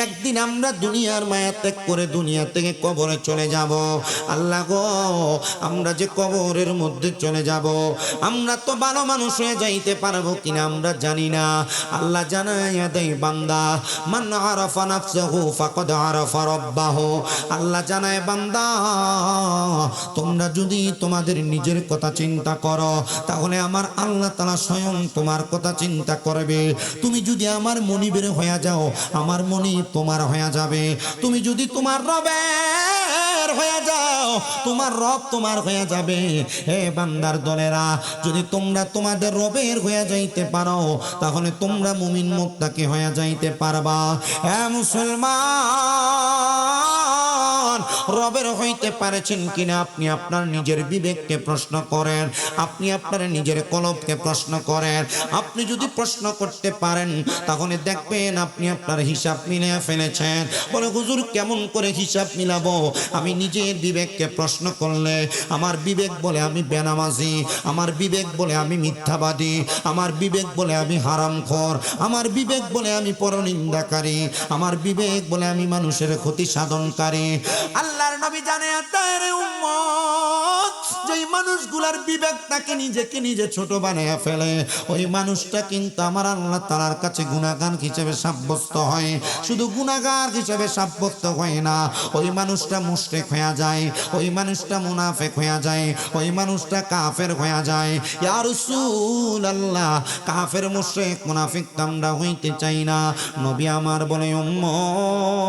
একদিন আমরা দুনিয়ার মায়া ত্যাগ করে দুনিয়া থেকে কবরে চলে যাব। আল্লাহ গো, আমরা যে কবরের মধ্যে চলে যাব, আমরা তো ভালো মানুষ হয়ে যাইতে পারবো কিনা আমরা জানি না। আল্লাহ জানাইয়া দেয়, বান্দা মান আরাফা নাফসাহু ফাকাদ আরাফা রাব্বাহু। আল্লাহ জানায়, বান্দা তোমরা যদি তোমাদের নিজের কথা চিন্তা করো, তাহলে আমার আল্লাহ তাআলা স্বয়ং তোমার কথা চিন্তা করবে। তুমি যদি আমার মনিবের হয়ে যাও, আমার মনি তোমার হয়ে যাবে। তুমি যদি তোমার রবের হয়ে যাও, তোমার রব তোমার হয়ে যাবে। হে বান্দার দলেরা, যদি তোমরা তোমাদের রবের হয়ে যাইতে পারো, তাহলে তোমরা মুমিন মুত্তাকি হয়ে যাইতে পারবা। হে মুসলমান, রবের হইতে পারেছেন কিনা আপনি আপনার নিজের বিবেককে প্রশ্ন করেন, আপনি আপনার নিজের কলবকে প্রশ্ন করেন। আপনি যদি প্রশ্ন করতে পারেন, তাহলে দেখবেন আপনি আপনার হিসাব মিলিয়ে ফেলেছেন। বলে, হুজুর কেমন করে হিসাব মিলাবো? আমি নিজের বিবেককে প্রশ্ন করলে আমার বিবেক বলে আমি বেনামাজি, আমার বিবেক বলে আমি মিথ্যাবাদী, আমার বিবেক বলে আমি হারামখোর, আমার বিবেক বলে আমি পরনিন্দাকারী, আমার বিবেক বলে আমি মানুষের ক্ষতি সাধনকারী। আল্লাহর নবী জানে তার উম্মত যেই মানুষগুলার বিবেকটাকে নিজেকে নিজে ছোট বানায়া ফেলে, ওই মানুষটা কিন্তু আমার আল্লাহ তাআলার কাছে গুনাহগার হিসেবে সাব্যস্ত হয়। শুধু গুনাহগার হিসেবে সাব্যস্ত হয় না, ওই মানুষটা মুশরিক হয়ে যায়, ওই মানুষটা মুনাফিক হয়ে যায়, ওই মানুষটা কাফের হয়ে যায়। ইয়া রাসূলুল্লাহ, কাফের মুশরিক মুনাফিক আমরা হইতে চাই না। নবী আমার বলে, উম্মত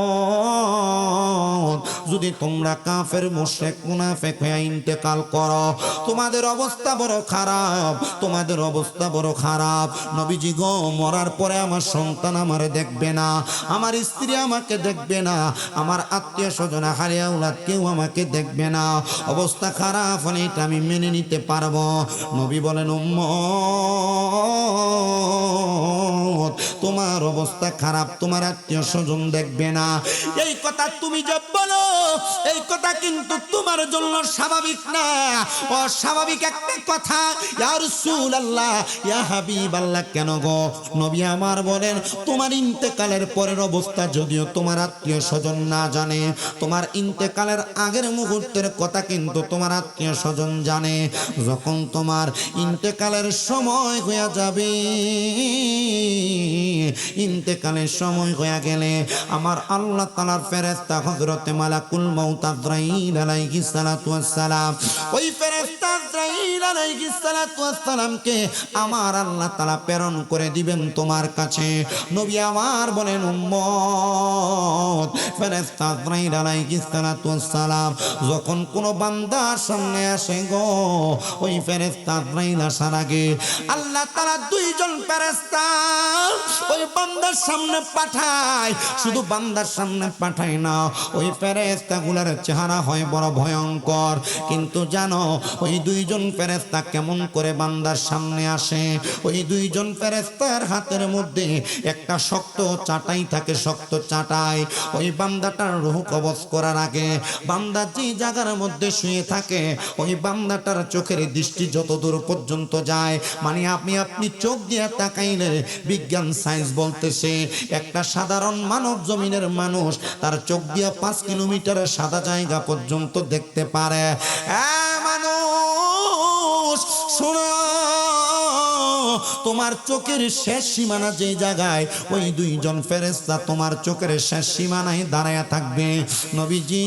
যদি তোমরা কাফের মুশরিক মুনাফিক হয়ে ইন্তেকাল করো, তোমাদের অবস্থা বড় খারাপ, তোমাদের অবস্থা বড় খারাপ। নবীজি গো, মরার পরে আমার সন্তান আমারে দেখবে না, আমার স্ত্রী আমাকে দেখবে না, আমার আত্মীয় স্বজন হারিয়া উলাদ কেউ আমাকে দেখবে না। অবস্থা খারাপ হলে এটা আমি মেনে নিতে পারবো। নবী বলেন, উম্মত তোমার অবস্থা খারাপ, তোমার আত্মীয় স্বজন দেখবে না। এই কথা তুমি যে বলো, এই কথা কিন্তু তোমার জন্য স্বাভাবিক না, অস্বাভাবিক একটা কথা। ইয়া রাসূলুল্লাহ, ইয়া হাবিবাল্লাহ, কেন গো? নবী আমার বলেন, তোমার ইন্তেকালের পরের অবস্থা যদিও তোমার আত্মীয় স্বজন না জানে, তোমার ইন্তেকালের আগের মুহূর্তের কথা কিন্তু তোমার আত্মীয় স্বজন জানে। যখন তোমার ইন্তেকালের সময় হয়ে যাবে, ইন্তেকালের সময় হয়ে গেলে আমার আল্লাহ তাআলার ফেরেশতা হযরতে মালাকুল মউত আজরাইল আলাইহিস সালাতু ওয়াস সালাম, ওই ফেরেশতা আজরাইল আলাইহিস সালাতু ওয়াস সালামকে আমার আল্লাহ তাআলা প্রেরণ করে দিবেন তোমার কাছে। নবী আমার বলেন, উম্মত ফেরেশতা আজরাইল আলাইহিস সালাতু ওয়াস সালাম যখন কোন বান্দার সামনে আসে গো, ওই ফেরেশতা আজরাইল আসার আগে আল্লাহ তাআলা দুইজন ফেরেশতা ওই বান্দার সামনে পাঠায়। শুধু বান্দার সামনে পাঠায় না, ওই ফেরেশতাগুলোর চেহারা হয় বড় ভয়ঙ্কর। কিন্তু জানো ওই দুইজন ফেরেশতা কেমন করে বান্দার সামনে আসে? ওই দুইজন ফেরেশতার হাতের মধ্যে একটা শক্ত চাটাই থাকে, শক্ত চাটাই। ওই বান্দাটার রূহ কবজ করার আগে বান্দা যে জায়গার মধ্যে শুয়ে থাকে, ওই বান্দাটার চোখের দৃষ্টি যতদূর পর্যন্ত যায়, মানে আপনি চোখ দিয়ে তাকাইলে বিজ্ঞান সায়েন্স বলতেছে একটা সাধারণ মানব জমিনের মানুষ তার চোখ দিয়ে 5 কিলোমিটারের সাদা জায়গা পর্যন্ত দেখতে পারে। মানুষ শোনো, তোমার চোখের শেষ সীমানা যে জায়গায়, ওই দুইজন ফেরেশতা তোমার চোখের শেষ সীমানায় দাঁড়ায়া থাকবে। নবীজি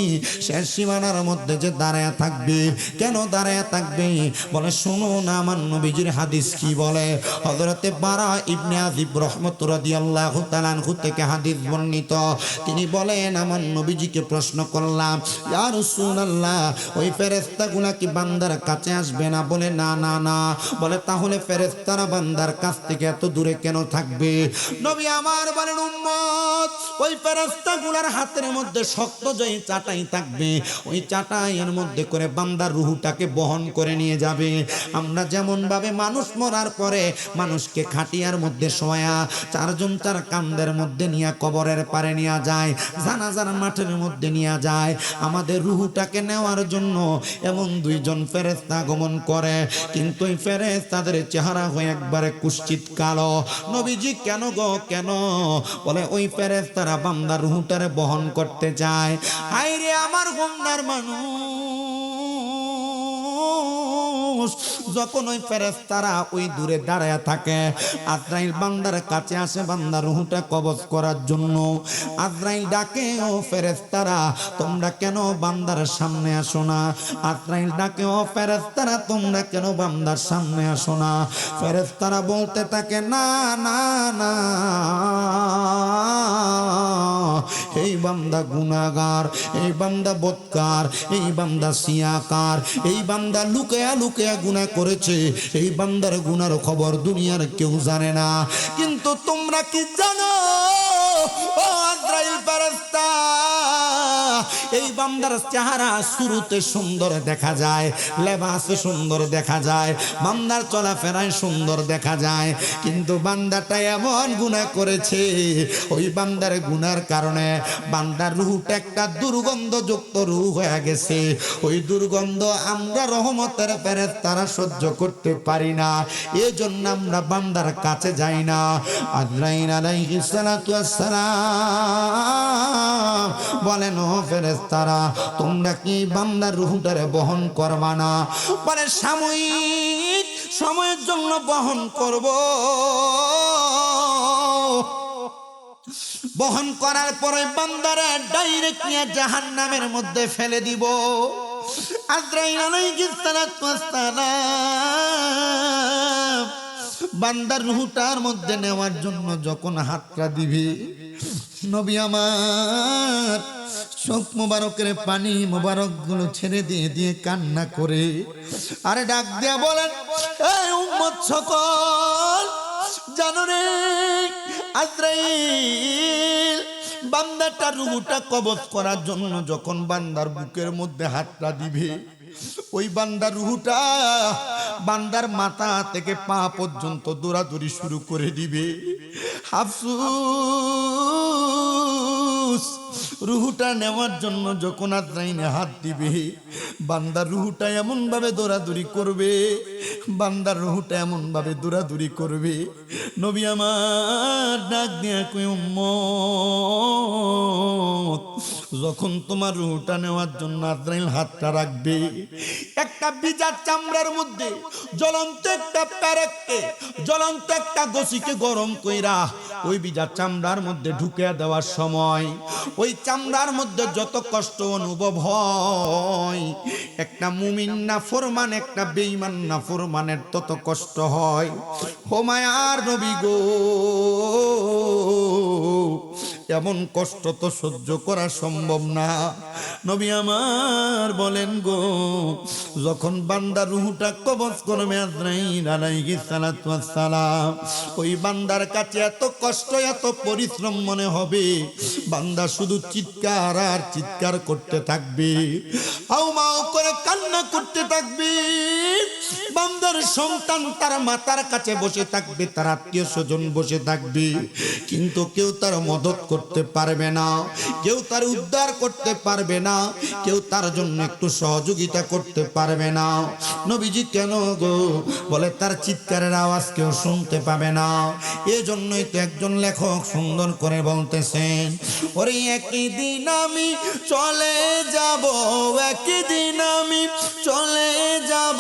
শেষ সীমানার মধ্যে যে দাঁড়ায়া থাকবে, কেন দাঁড়ায়া থাকবে? বলে, শুনো না আমার নবীজির হাদিস কি বলে। হযরতে বারা ইবনে আযিব রাহমাতুল্লাহি রাদিয়াল্লাহু তাআলা আনহু থেকে হাদিস বর্ণিত। তিনি বলেন, আমার নবীজিকে প্রশ্ন করলাম, ইয়া রাসূলুল্লাহ, ওই ফেরেশতাগুলা কি বান্দার কাছে আসবে না? বলে, না না না। বলে, তাহলে ফেরেশতারা বান্দার কাছ থেকে এত দূরে কেন থাকবে? নবী আমার বলেন, উম্মত ওই ফেরেশতাগুলোর হাতের মধ্যে শক্ত যে চাটাই থাকবে, ওই চাটাইয়ের মধ্যে করে বান্দার রূহটাকে বহন করে নিয়ে যাবে। আমরা যেমন ভাবে মানুষ মরার পরে মানুষকে খাটিয়ার মধ্যে শোয়া, 4 জন 4 কান্দের মধ্যে নিয়ে কবরের পারে নিয়ে যায়, জানাজার মাঠের মধ্যে নিয়ে যায়, আমাদের রূহটাকে নেওয়ার জন্য এমন দুইজন ফেরেশতা আগমন করে। কিন্তু এই ফেরেশতাদের চেহারা হয় একবার একবারে কুশ্চিত কালো। নবীজি কেন গো কেন? বলে ওই ফেরেশতারা বান্দার রূহটারে বহন করতে যায়। আইরে আমার গুনার মানুষ, যখন ওই ফেরেশতারা ওই দূরে দাঁড়ায় থাকে, আজরাইল বান্দার কাছে আসে বান্দার রূহটা কবজ করার জন্য। আজরাইল ডাকে, ও ফেরেশতারা তোমরা কেন বান্দার সামনে আসো না? আজরাইল ডাকে, ও ফেরেশতারা তোমরা কেন বান্দার সামনে আসো না? ফেরেশতারা বলতে থাকে না না না, এই বান্দা গুনাহগার, এই বান্দা বদকার, এই বান্দা সিয়াকার, এই বান্দা লুকায়া লুকায়া গুনাহ করেছে। এই বান্দার গুনার খবর দুনিয়ার কেউ জানে না, কিন্তু তোমরা কি জানো ও আজরাইল ফেরেশতা? এই বান্দার চেহারা শুরুতে সুন্দর দেখা যায়, লেবাসে সুন্দর দেখা যায়, বান্দার চলাফেরায় সুন্দর দেখা যায়, কিন্তু বান্দাটা এমন গুনাহ করেছে, ওই বান্দার গুনার কারণে বান্দার রূহটা একটা দুর্গন্ধযুক্ত রূহ হয়ে গেছে। ওই দুর্গন্ধ আমরা রহমতের ফেরেশতারা সহ্য করতে পারি না, এজন্য আমরা বান্দার কাছে যাই না। আজরাইল আলাইহিস সালাতু ওয়াস সালাম বলেন, ও ফেরেশতারা তোমরা কি বান্দার রূহটারে বহন করবা না? বলে সাময়িক সময়ের জন্য বহন করব, বহন করার পরে বান্দারা ডাইরেক্ট নিয়ে জাহান্নামের মধ্যে ফেলে দিব। আজরাইল আলাইহিস সালাতু ওয়াস সালাম বান্দার রূহটার মধ্যে নেওয়ার জন্য যখন হাতটা দিবে, নবী আমার চোখ মোবারকের পানি মোবারক গুলো ছেড়ে দিয়ে দিয়ে কান্না করে আরে ডাক দিয়া বলেন, এই উম্মত সকল জানো রে, আজরাইল বান্দাটার রূহটা কবজ করার জন্য যখন বান্দার বুকের মধ্যে হাতটা দিবে, ওই বান্দার রূহটা বান্দার মাথা থেকে পা পর্যন্ত দৌড়াদৌড়ি শুরু করে দিবে। আফসোস, রূহটা নেওয়ার জন্য যখন আজরাইলে হাত দিবে, বান্দার রূহটা এমন ভাবে দৌড়াদৌড়ি করবে, বান্দার রূহটা এমন ভাবে দৌড়াদৌড়ি করবে, নবী আমার ডাক দিয়া কই, উম্মত যখন তোমার রূহটা নেওয়ার জন্য আজরাইল হাতটা রাখবে, একটা বিজার চামড়ার মধ্যে জ্বলন্ত একটা প্যারেককে, জ্বলন্ত একটা গছিকে গরম কইরা ওই বিজার চামড়ার মধ্যে ঢুকে দেওয়ার সময় ওই চামড়ার মধ্যে যত কষ্ট অনুভব হয়, একটা মুমিন নাফরমান একটা বেঈমান নাফরমানের তত কষ্ট হয়। ও মায়ার নবী গো, এমন কষ্ট তো সহ্য করা সম্ভব না। নবী আমার বলেন গো, যখন বান্দার রূহটা কবজ করবে আজরাইল আলাইহিস সালাতু ওয়াস সালাম, ওই বান্দার কাছে এত কষ্ট এত পরিশ্রম মনে হবে, বান্দা শুধু চিৎকার আর চিৎকার করতে থাকবে, আও মাও করে কান্না করতে থাকবে। বান্দার সন্তান তার মাতার কাছে বসে থাকবে, তার আত্মীয় স্বজন বসে থাকবে, কিন্তু কেউ তার মদত করতে পারবে না, কেউ তার উদ্ধার করতে পারবে না, কেউ তার জন্য একটু সহযোগিতা করতে পারবে না। নবীজি কেন গো? বলে তার চিৎকারের আওয়াজ কেউ শুনতে পাবে না। এজন্যই তো একজন লেখক সুন্দর করে বলতেছেন, ওরে একদিন আমি চলে যাব, একদিন আমি চলে যাব,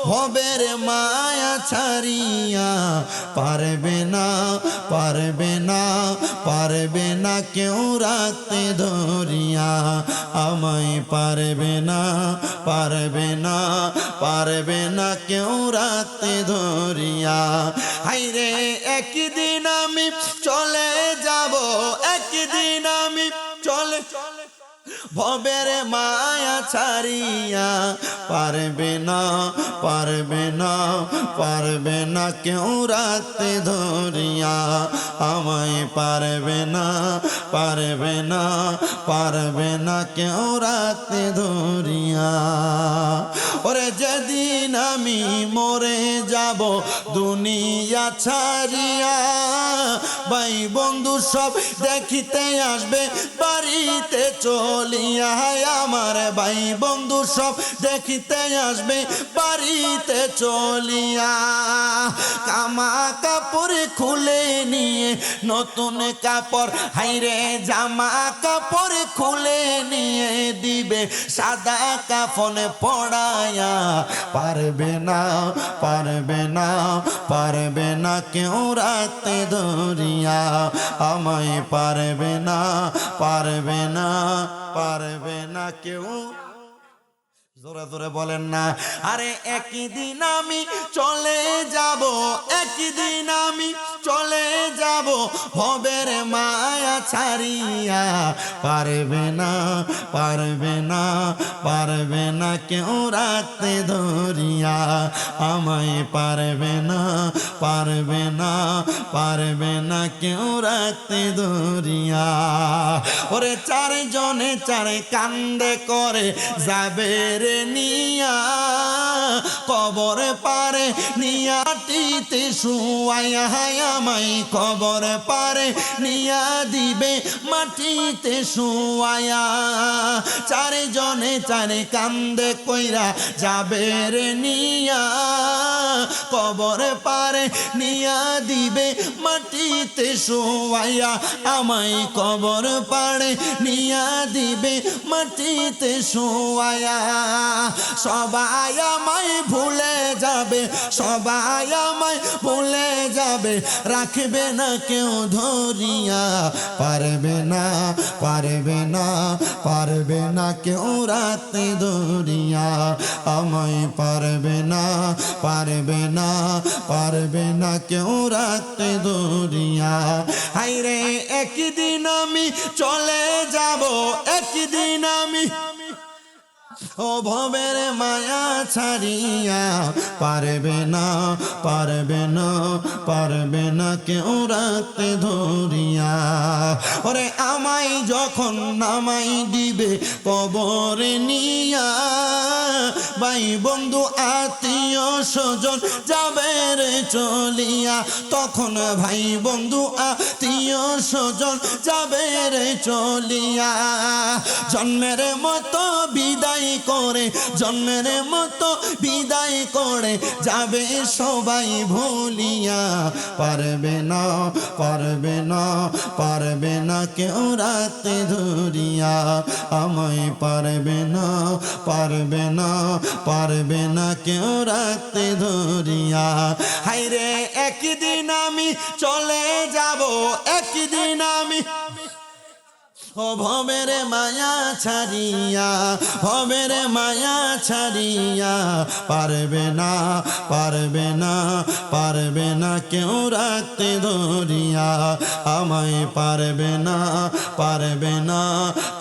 ভবের মায়া ছাড়িয়া, পারবে না পারবে না পারবে না কেউ রাখতে ধরিয়া, আমায় পারবে না পারবে না পারবে না কেউ রাখতে ধরিয়া। হাইরে একদিন আমি চলে যাব, একদিন আমি চলে ভবের মায়া ছাড়িয়া, পারবে না পারবে না পারবে না কেউ রাখতে ধরিয়া, আমায় পারবে না পারবে না পারবে না কেউ রাখতে ধরিয়া। ওরে যেদিন আমি মরে যাব দুনিয়া ছাড়িয়া, ভাই বন্ধু সব দেখিতে আসবে বাড়িতে চলিয়া আমার ভাই বন্ধু সব দেখিতে আসবে বাড়িতে চলিয়া কামা কাপড় খুলে নিয়ে নতুন কাপড় হাইরে জামা কাপড় খুলে নিয়ে দিবে সাদা কাফন পড়ায়া পারবে না পারবে না পারবে না কেউ রাখতে ধরিয়া আমায় পারবে না পারবে না পারবে না কেউ জোরে জোরে বলেন না আরে একই দিন আমি চলে যাব একই দিন আমি চলে যাব ভবের মায়া ছাড়িয়া পারবে না পারবে না পারবে না কেউ রাখতে ধরিয়া আমায় পারবে না পারবে না পারবে না কেউ রাখতে ধরিয়া ওরে চারজনে চারে কান্দে করে যাবে রে নিয়া কবর পারে নিয়াটিতে শুয়াইয়া আমায় কবর পারে নিয়া দিবে মাটিতে শুয়াইয়া চারজনে চারে কান্দে কইরা যাবে রে নিয়া কবর পারে নিয়া দিবে মাটিতে শুয়াইয়া আমায় কবর পারে নিয়া দিবে মাটিতে শুয়াইয়া সবাই আমায় ভুলে যাবে সবাই আমায় ভুলে যাবে রাখবে না কেউ ধরিয়া পারবে না পারবে না পারবে না কেউ রাখতে ধরিয়া আমায় পারবে না পারবে না পারবে না কেউ রাখতে ধরিয়া হাইরে একদিন আমি চলে যাব একদিন আমি ও ভবের মায়া ছাড়িয়া পারবে না পারবে না পারবে না কেউ রাখতে ধরিয়া ওরে আমায় যখন নামাই দিবে কবরে নিয়া ভাই বন্ধু আত্মীয় স্বজন যাবে রে চলিয়া তখন ভাই বন্ধু আত্মীয় স্বজন যাবে রে চলিয়া জন্মের মতো বিদায় করে জন্মের মতো বিদায় করে যাবে সবাই ভুলিয়া পারবে না পারবে না পারবে না কেউ রাখতে ধরিয়া আমায় পারবে না পারবে না পারবে না কেউ রাখতে ধরিয়া হাইরে একদিন আমি চলে যাব একদিন আমি ও ভবের মায়া ছাড়িয়া ভবের মায়া ছাড়িয়া পারবে না পারবে না পারবে না কেউ রাখতে ধরিয়া আমায় পারবে না পারবে না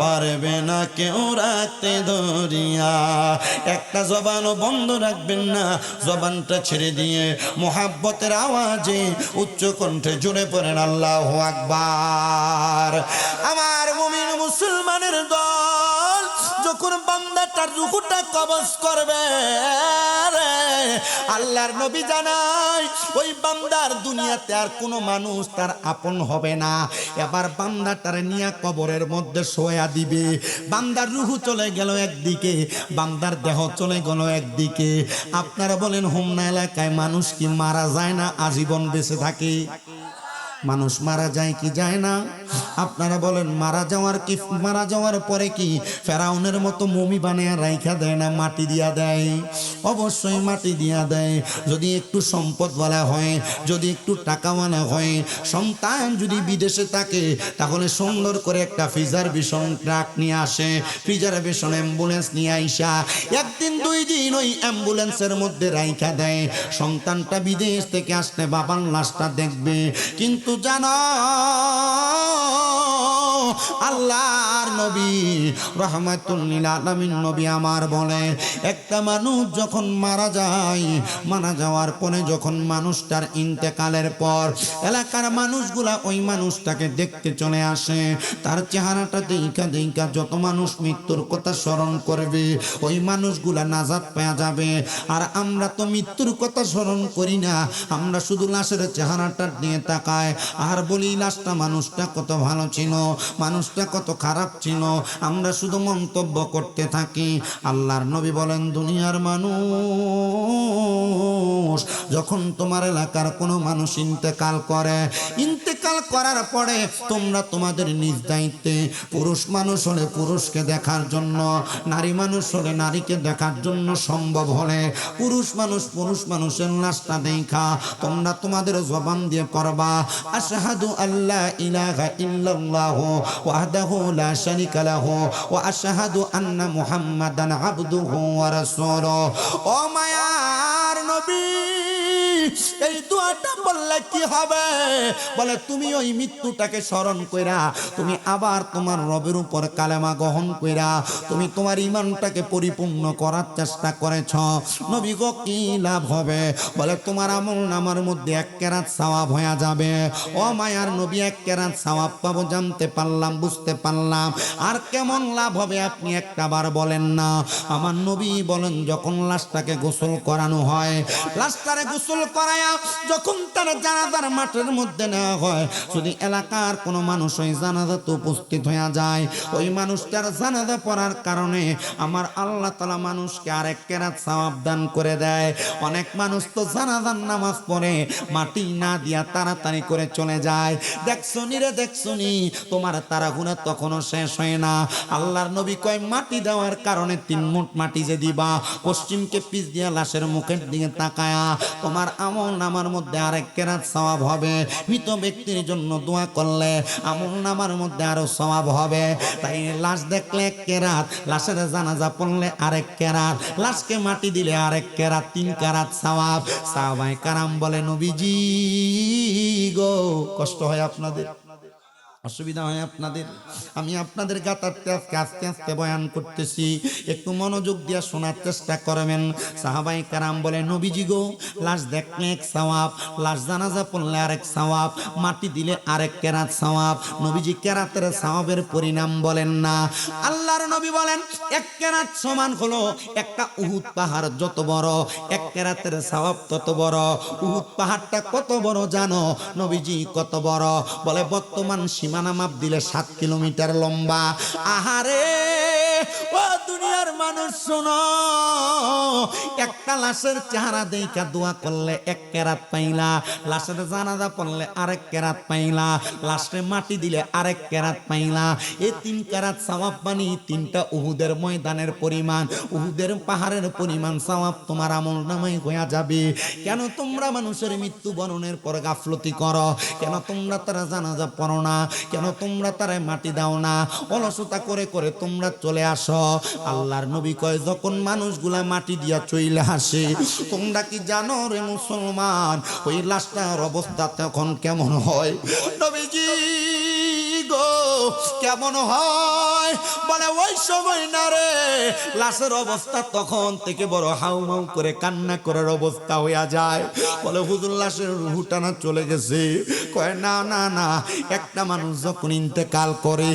পারবে না কেউ রাখতে ধরিয়া একটা জবানও বন্ধ রাখবেন না জবানটা ছেড়ে দিয়ে মোহাব্বতের আওয়াজে উচ্চ কণ্ঠে জুড়ে পড়েন আল্লাহু আকবার আমার মুমিন মুসলমানের দল যখন বান্দাটার রূহটা কবজ করবে আল্লাহর নবী জানায় ওই বান্দার দুনিয়াতে আর কোনো মানুষ তার আপন হবে না এবার বান্দাটার নিয়ে কবরের মধ্যে শোয়া দিবে বান্দার রূহ চলে গেল একদিকে বান্দার দেহ চলে গেল একদিকে আপনারা বলেন হোমনা এলাকায় মানুষ কি মারা যায় না আজীবন বেঁচে থাকে মানুষ মারা যায় কি যায় না আপনারা বলেন মারা যাওয়ার পরে কি ফেরাউনের মতো মমি বানিয়ে রাইখা দেয় না মাটি দিয়া দেয় অবশ্যই মাটি দিয়া দেয় যদি একটু সম্পদওয়ালা হয় যদি একটু টাকাওয়ালা হয় সন্তান যদি বিদেশে থাকে তাহলে সুন্দর করে একটা প্রিজারভেশন ট্রাক নিয়ে আসে প্রিজারভেশন অ্যাম্বুলেন্স নিয়ে আইসা একদিন দুই দিন ওই অ্যাম্বুলেন্সের মধ্যে রাইখা দেয় সন্তানটা বিদেশ থেকে আসলে বাবার লাশটা দেখবে কিন্তু জানো আল্লাহর নবী রাহমাতুল লিল আলামিন নবী আমার বলে, একটা মানুষ যখন মারা যায়, মারা যাওয়ার পরে যখন মানুষটার ইন্তেকালের পর এলাকার মানুষগুলা ওই মানুষটাকে দেখতে চলে আসে, তার চেহারাটা দেখা দেখা যত মানুষ মৃত্যুর কথা স্মরণ করবে ওই মানুষগুলা নাজাত পেয়ে যাবে। আর আমরা তো মৃত্যুর কথা স্মরণ করি না, আমরা শুধু লাশের চেহারাটা নিয়ে তাকাই আর বলি লাশটা মানুষটা কত ভালো ছিল, মানুষটা কত খারাপ ছিল, আমরা শুধু মন্তব্য করতে থাকি। আল্লাহর নবী বলেন, দুনিয়ার মানুষ যখন তোমার এলাকার কোনো মানুষ ইন্তেকাল করে, ইন্তেকাল করার পরে তোমরা তোমাদের নিজ দায়িত্বে, পুরুষ মানুষ হলে পুরুষকে দেখার জন্য, নারী মানুষ হলে নারীকে দেখার জন্য, সম্ভব হলে পুরুষ মানুষের লাশটা দেখা তোমরা তোমাদের জবান দিয়ে করবা, আশহাদু আল্লা ইলাহা ইল্লাল্লাহু ওয়াহদাহু লা শারীকা লাহু ওয়া আশহাদু আন্না মুহাম্মাদান আবদুহু ওয়া রাসূলুহু। ও মায়ার নবী, এই দোয়াটা বললে কি হবে? বলে তুমি ওই মৃত্যুটাকে স্মরণ কইরা তুমি আবার তোমার রবের উপর কালেমা গ্রহণ কইরা তুমি তোমার ঈমানটাকে পরিপূর্ণ করার চেষ্টা করেছ। নবী গো কি লাভ হবে? বলে তোমার আমলনামার মধ্যে 1 কেরাত সওয়াব হয়ে যাবে। ও মায়ার নবী, 1 কেরাত সওয়াব পাবো জানতে পারলাম, বুঝতে পারলাম। আর কেমন লাভ হবে আপনি একটাবার বলেন না। আমার নবী বলেন, যখন লাশটাকে গোসল করানো হয়, লাশটারে গোসল করায়া যখন তার জানাজার মাঠের মধ্যে নেওয়া হয়, যদি এলাকার কোনো মানুষ ওই জানাজাতে উপস্থিত হয়ে যায়, ওই মানুষটার জানাজা পড়ার কারণে আমার আল্লাহ তাআলা মানুষকে 1 কেরাত সওয়াব দান করে দেয়। অনেক মানুষ তো জানাজার নামাজ পড়ে মাটি না দিয়া তাড়াতাড়ি করে চলে যায়। দেখছনি রে দেখছনি, তোমার তাড়াহুড়া তখনও শেষ হয় না। আল্লাহর নবী কয়, মাটি দেওয়ার কারণে 3 মুঠ মাটি যে দিবা, পশ্চিমকে পিছ দিয়া লাশের মুখের দিকে তাকায়া তোমার আমলনামার মধ্যে 1 কেরাত সওয়াব হবে। মৃত ব্যক্তির জন্য দোয়া করলে আমলনামার মধ্যে আরো সওয়াব হবে। তাই লাশ দেখলে 1 কেরাত, লাশের জানাজা পড়লে 1 কেরাত, লাশকে মাটি দিলে 1 কেরাত, 3 কেরাত সওয়াব। সাহাবায়ে কারাম বলে, নবীজি গো, কষ্ট হয় আপনাদের, অসুবিধা হয় আপনাদের, আমি আপনাদের গাতারতে আস্তে আস্তে বয়ান করতেছি, একটু মনোযোগ দিয়ে শোনার চেষ্টা করবেন। সাহাবায়ে কেরাম বলে, নবীজি গো, লাশ দেখলে 1 সওয়াব, লাশ জানাজা পড়লে 1 সওয়াব, মাটি দিলে 1 কেরাত সওয়াব। নবীজি কেরাতের সওয়াবের পরিণাম বলেন না। আল্লাহর নবী বলেন, 1 কেরাত সমান হলো একটা উহুদ পাহাড় যত বড়, 1 কেরাতের সওয়াব তত বড়। উহুদ পাহাড়টা কত বড় জানো নবীজি? কত বড়? বলে বর্তমান সীমানা মাপ দিলে 7 কিলোমিটার লম্বা। আহারে ও দুনিয়ার মানুষ শোনো, একটা লাশের চেহারা দেখা দোয়া করলে 1 কেরাত পাইলা, লাশের জানাজা পড়লে 1 কেরাত পাইলা, লাশে মাটি দিলে 1 কেরাত পাইলা। এই 3 কেরাত সওয়াব মানে 3টা উহুদের ময়দানের পরিমাণ, উহুদের পাহাড়ের পরিমাণ সওয়াব তোমার আমলনামায় হয়ে যাবে। কেন তোমরা মানুষের মৃত্যু বরণের পর গাফলতি করো? কেন তোমরা তারা জানাজা পড়ো না? কেন তোমরা তারা মাটি দাও না? অলসতা করে করে তোমরা চলে আসো। আল্লাহর নবী কয়, যখন মানুষগুলা মাটি দিয়া চইলে আসে, তোমরা কি জানো রে মুসলমান, ওই লাশটার অবস্থা তখন কেমন হয়? নবীজি গো, কেমন হয়? বলে ওই সময় না রে, লাশের অবস্থা তখন থেকে বড় হাউমাউ করে কান্না করার অবস্থা হইয়া যায়। বলে হুজুর, লাশের রুহটা না চলে গেছে? কয় না না না, একটা মানুষ যখন ইন্তেকাল করে,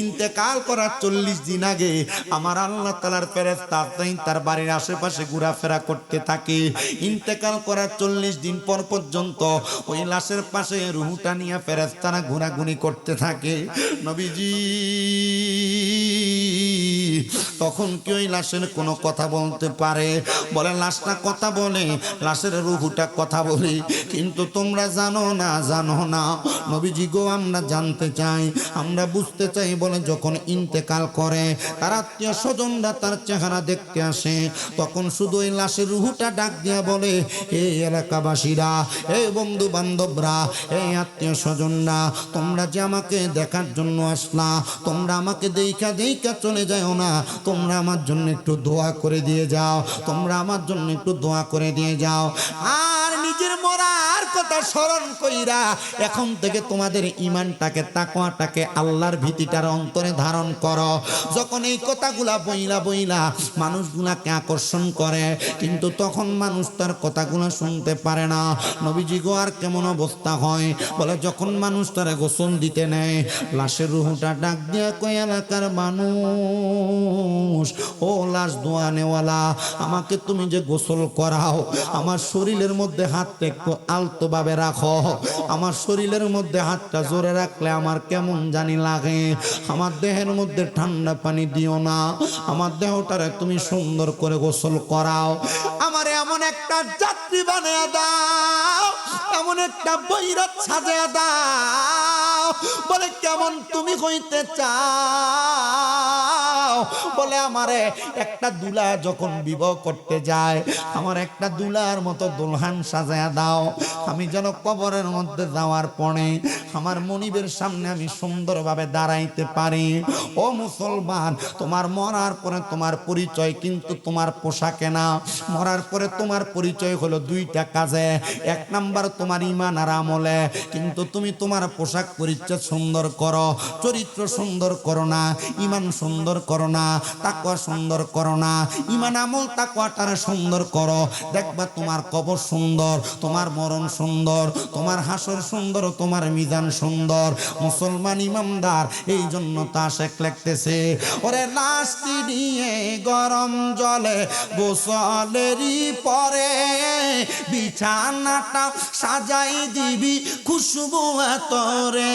ইন্তেকাল করার 40 দিন আগে আমার আল্লাহ তাআলার ফেরেশতা তার বাড়ির আশেপাশে ঘোরাফেরা করতে থাকে। ইন্তেকাল করার 40 দিন পর পর্যন্ত ওই লাশের পাশে রুহটা নিয়ে ফেরেশতারা ঘোরাঘুরি করতে থাকে। নবীজি তখন কি ওই লাশের কোনো কথা বলতে পারে? বলে লাশটা কথা বলে, লাশের রুহটা কথা বলে, কিন্তু তোমরা জানো না, জানো না। নবীজি গো, আমরা জানতে চাই, আমরা বুঝতে চাই। বলে যখন ইন্তেকাল করে তার আত্মীয় স্বজনরা তার চেহারা দেখতে আসে, তখন শুধু ওই লাশের রুহটা ডাক দিয়া বলে, এই এলাকাবাসীরা, এই বন্ধু বান্ধবরা, এই আত্মীয় স্বজনরা, তোমরা যে আমাকে দেখার জন্য আসলা, তোমরা আমাকে দেখা দেখা চলে যাও না, তোমরা আমার জন্য একটু দোয়া করে দিয়ে যাও, তোমরা আমার জন্য একটু দোয়া করে দিয়ে যাও। আর নিজের মরার কথা স্মরণ কইরা এখন থেকে তোমাদের ঈমানটাকে তাকওয়াটাকে আল্লাহর ভীতিটার অন্তরে ধারণ করো। যখন এই কথাগুলা বইলা বইলা মানুষগুলাকে আকর্ষণ করে, কিন্তু তখন মানুষ তার কথাগুলো শুনতে পারে না। নবীজি গো আর কেমন অবস্থা হয় বলে, যখন মানুষ তারে গোসল দিতে নেয়, লাশের রুহটা ডাক দিয়া কয়, এলাকার মানুষ, ও লাশ দোয়ানেওয়ালা, আমাকে তুমি যে গোসল করাও, আমার শরীরের মধ্যে হাতটা একটু আলতো ভাবে রাখো। আমার শরীরের মধ্যে হাতটা জোরে রাখলে আমার কেমন জানি লাগে। আমার দেহের মধ্যে ঠান্ডা পানি দিও না, আমার দেহটারে তুমি সুন্দর করে গোসল করাও। আমার এমন একটা যাত্রী বানিয়ে দাও, এমন একটা বৈরাত সাজিয়ে দাও। বলে কেমন তুমি হইতে চাও? বলে আমারে একটা দুলা যখন বিবাহ করতে যায়, আমার একটা দুলার মতো দুলহান সাজায়া দাও। আমি যেন কবরের মধ্যে যাওয়ার পরে আমার মনিবের সামনে আমি সুন্দরভাবে দাঁড়াইতে পারি। ও মুসলমান, তোমার মরার পরে তোমার পরিচয় কিন্তু তোমার পোশাকে না। মরার পরে তোমার পরিচয় হলো দুইটা কাজে। এক নাম্বার তোমার ঈমান আর আমলে। কিন্তু তুমি তোমার পোশাক পরিচ্ছদ সুন্দর করো, চরিত্র সুন্দর করো না, ঈমান সুন্দর করো না, তাকওয়া সুন্দর করো না। ঈমান আমল তাকওয়াটারে সুন্দর করো, দেখবা তোমার কবর সুন্দর, তোমার মরণ সুন্দর, তোমার হাসর সুন্দর, তোমার মিজান সুন্দর। মুসলমান ইমামদার এই জন্য তা শেখ লিখতেছে, ওরে লাশটি নিয়ে গরম জলে গোসলেরই পরে বিছানাটা সাজাই দিবি খুশবু আতরে।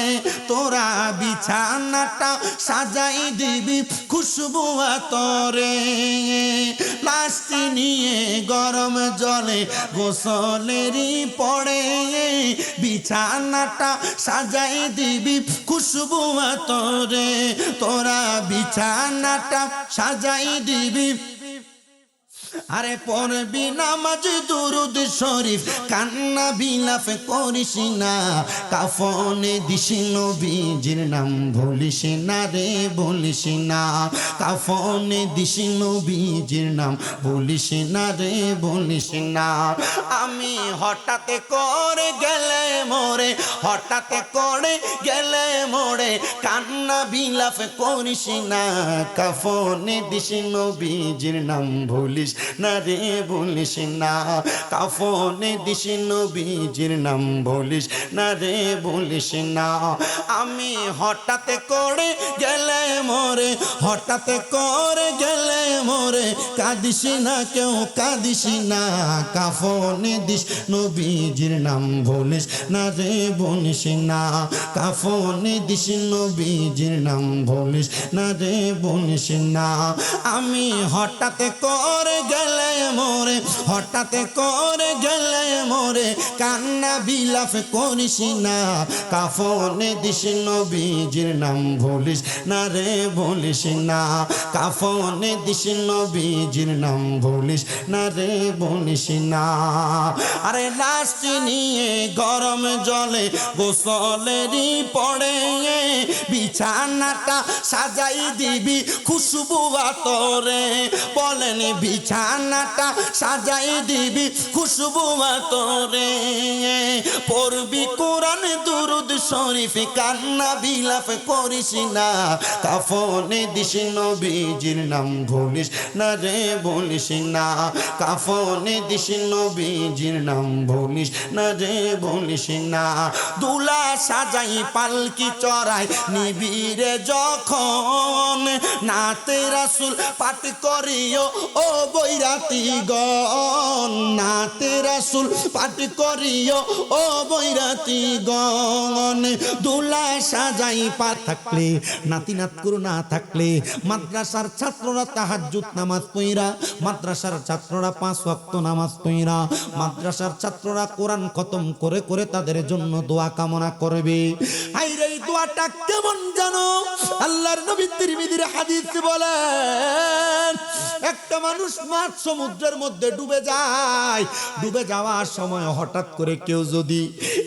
তোরা বিছানাটা সাজাই দিবি খুশবু আতরে। লাশটি নিয়ে গরম জলে গোসলেরই পরে বিছানাটা সাজাই দিবি খুশবু আতরে। তোরা বিছানাটা সাজাই দিবি। আরে পড়বি নামাজ দুরুদ শরীফ, কান্না বিলাপ করিস না, কাফনে দিস নবীজির নাম ভুলিস না রে, বলিস না। কাফনে দিস নবীজির নাম ভুলিস না রে, বলিস না। আমি হঠাৎ করে গেলে মোরে, হঠাৎ করে গেলে মোরে, কান্না বিলাপ করিস না, কাফনে দিস নবীজির নাম ভুলিস না রে, বলিস না। কাফনে দিস নবীজির নাম বলিস না রে, বলিস না। আমি হঠাৎ করে গেলে মোরে, হঠাৎ করে গেলে মোরে, কাঁদিস না কেউ কাঁদিস না, কাফনে দিস নবীজির নাম বলিস না রে, বলিস না। কাফনে দিস নবীজির নাম বলিস না রে, বলিস না। আমি হঠাৎ করে গেলে মোরে, হঠাৎ করে গেলে মোরে, কান্না বিলাপ করিস না, কাফনে দিস নবীজির নাম ভুলিস না রে, বলিস না। কাফনে দিস নবীজির নাম ভুলিস না রে, বলিস না। আরে লাশটি নিয়ে গরম জলে গোসলেরই পড়ে বিছানাটা সাজাই দিবি খুশবু আতরে। বলেন বিছানাটা সাজাই দিবি খুশবু আতরে। পড়বি কোরআন দুরুদ শরীফ, কান্না বিলাপ করিস না, কাফনে দিস নবীজির নাম ভুলিস না রে, বলিস না। কাফনে দিস নবীজির নাম ভুলিস না রে, বলিস না। দুলা সাজাই পালকি চড়াই নিবিরে যখন, নাতে রাসূল পাঠ করিও ও বৈরাতি গণ, নাতে রাসূল পাঠ করিও ও বৈরাতি গণ। দুলা সাজাই পা থাকলে, নাতি নাত করু না থাকলে, মাদ্রাসার ছাত্ররা তাহাজ্জুদ নামাজ পড়া, মাদ্রাসার ছাত্ররা 5 ওয়াক্ত নামাজ পড়া, মাদ্রাসার ছাত্ররা কোরআন খতম করে করে তাদের জন্য দোয়া কামনা করবে। আইরে এই দোয়াটা কেমন জানো আল্লাহর নবী তিরমিজির হাদিস বলেন একটা মানুষ মাছ সমুদ্রের মধ্যে ডুবে যায়, ডুবে যাওয়ার সময় হঠাৎ করে কেউ যদি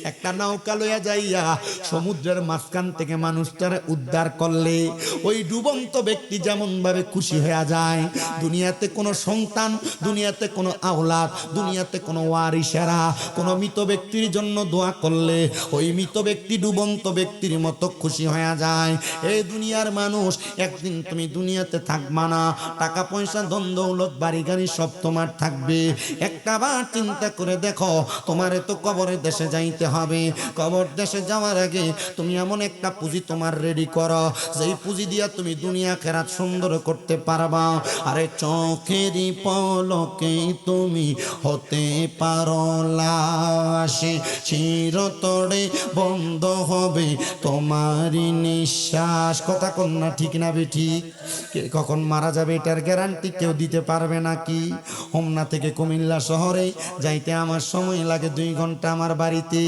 একটা নৌকা লইয়া যাইয়া সমুদ্রের মাঝখান থেকে মানুষটারে উদ্ধার করলে ওই ডুবন্ত ব্যক্তি যেমন ভাবে খুশি হয়ে যায়। দুনিয়াতে কোনো সন্তান, দুনিয়াতে কোনো আওলাদ, দুনিয়াতে কোনো ওয়ারিসেরা কোনো মৃত ব্যক্তির জন্য দোয়া করলে ওই মৃত ব্যক্তি ডুবন্ত ব্যক্তির মতো খুশি হয়ে যায়। এই দুনিয়ার মানুষ, একদিন তুমি দুনিয়াতে থাকবা না, টাকা পয়সা ধন দৌলত বাড়ি গাড়ি সব তোমার থাকবে। একটা বার চিন্তা করে দেখো, তোমার তো কবরের দেশে যাইতে হবে। কবর দেশে যাওয়ার আগে তুমি এমন একটা পুঁজি তোমার রেডি করো, যেই পুঁজি দিয়া তুমি দুনিয়া খেরাত সুন্দর করতে পারবা। আরে চোখেরই পলকে তুমি হতে পারো লাশ, চিরতরে বন্ধ হবে তোমারই নিঃশ্বাস। কথা কন্যা ঠিক না বেঠিক? কে কখন মারা যাবে এটার গ্যারান্টি কেউ দিতে পারবে নাকি? হোমনা থেকে কুমিল্লা শহরে যাইতে আমার সময় লাগে 2 ঘন্টা আমার বাড়িতে।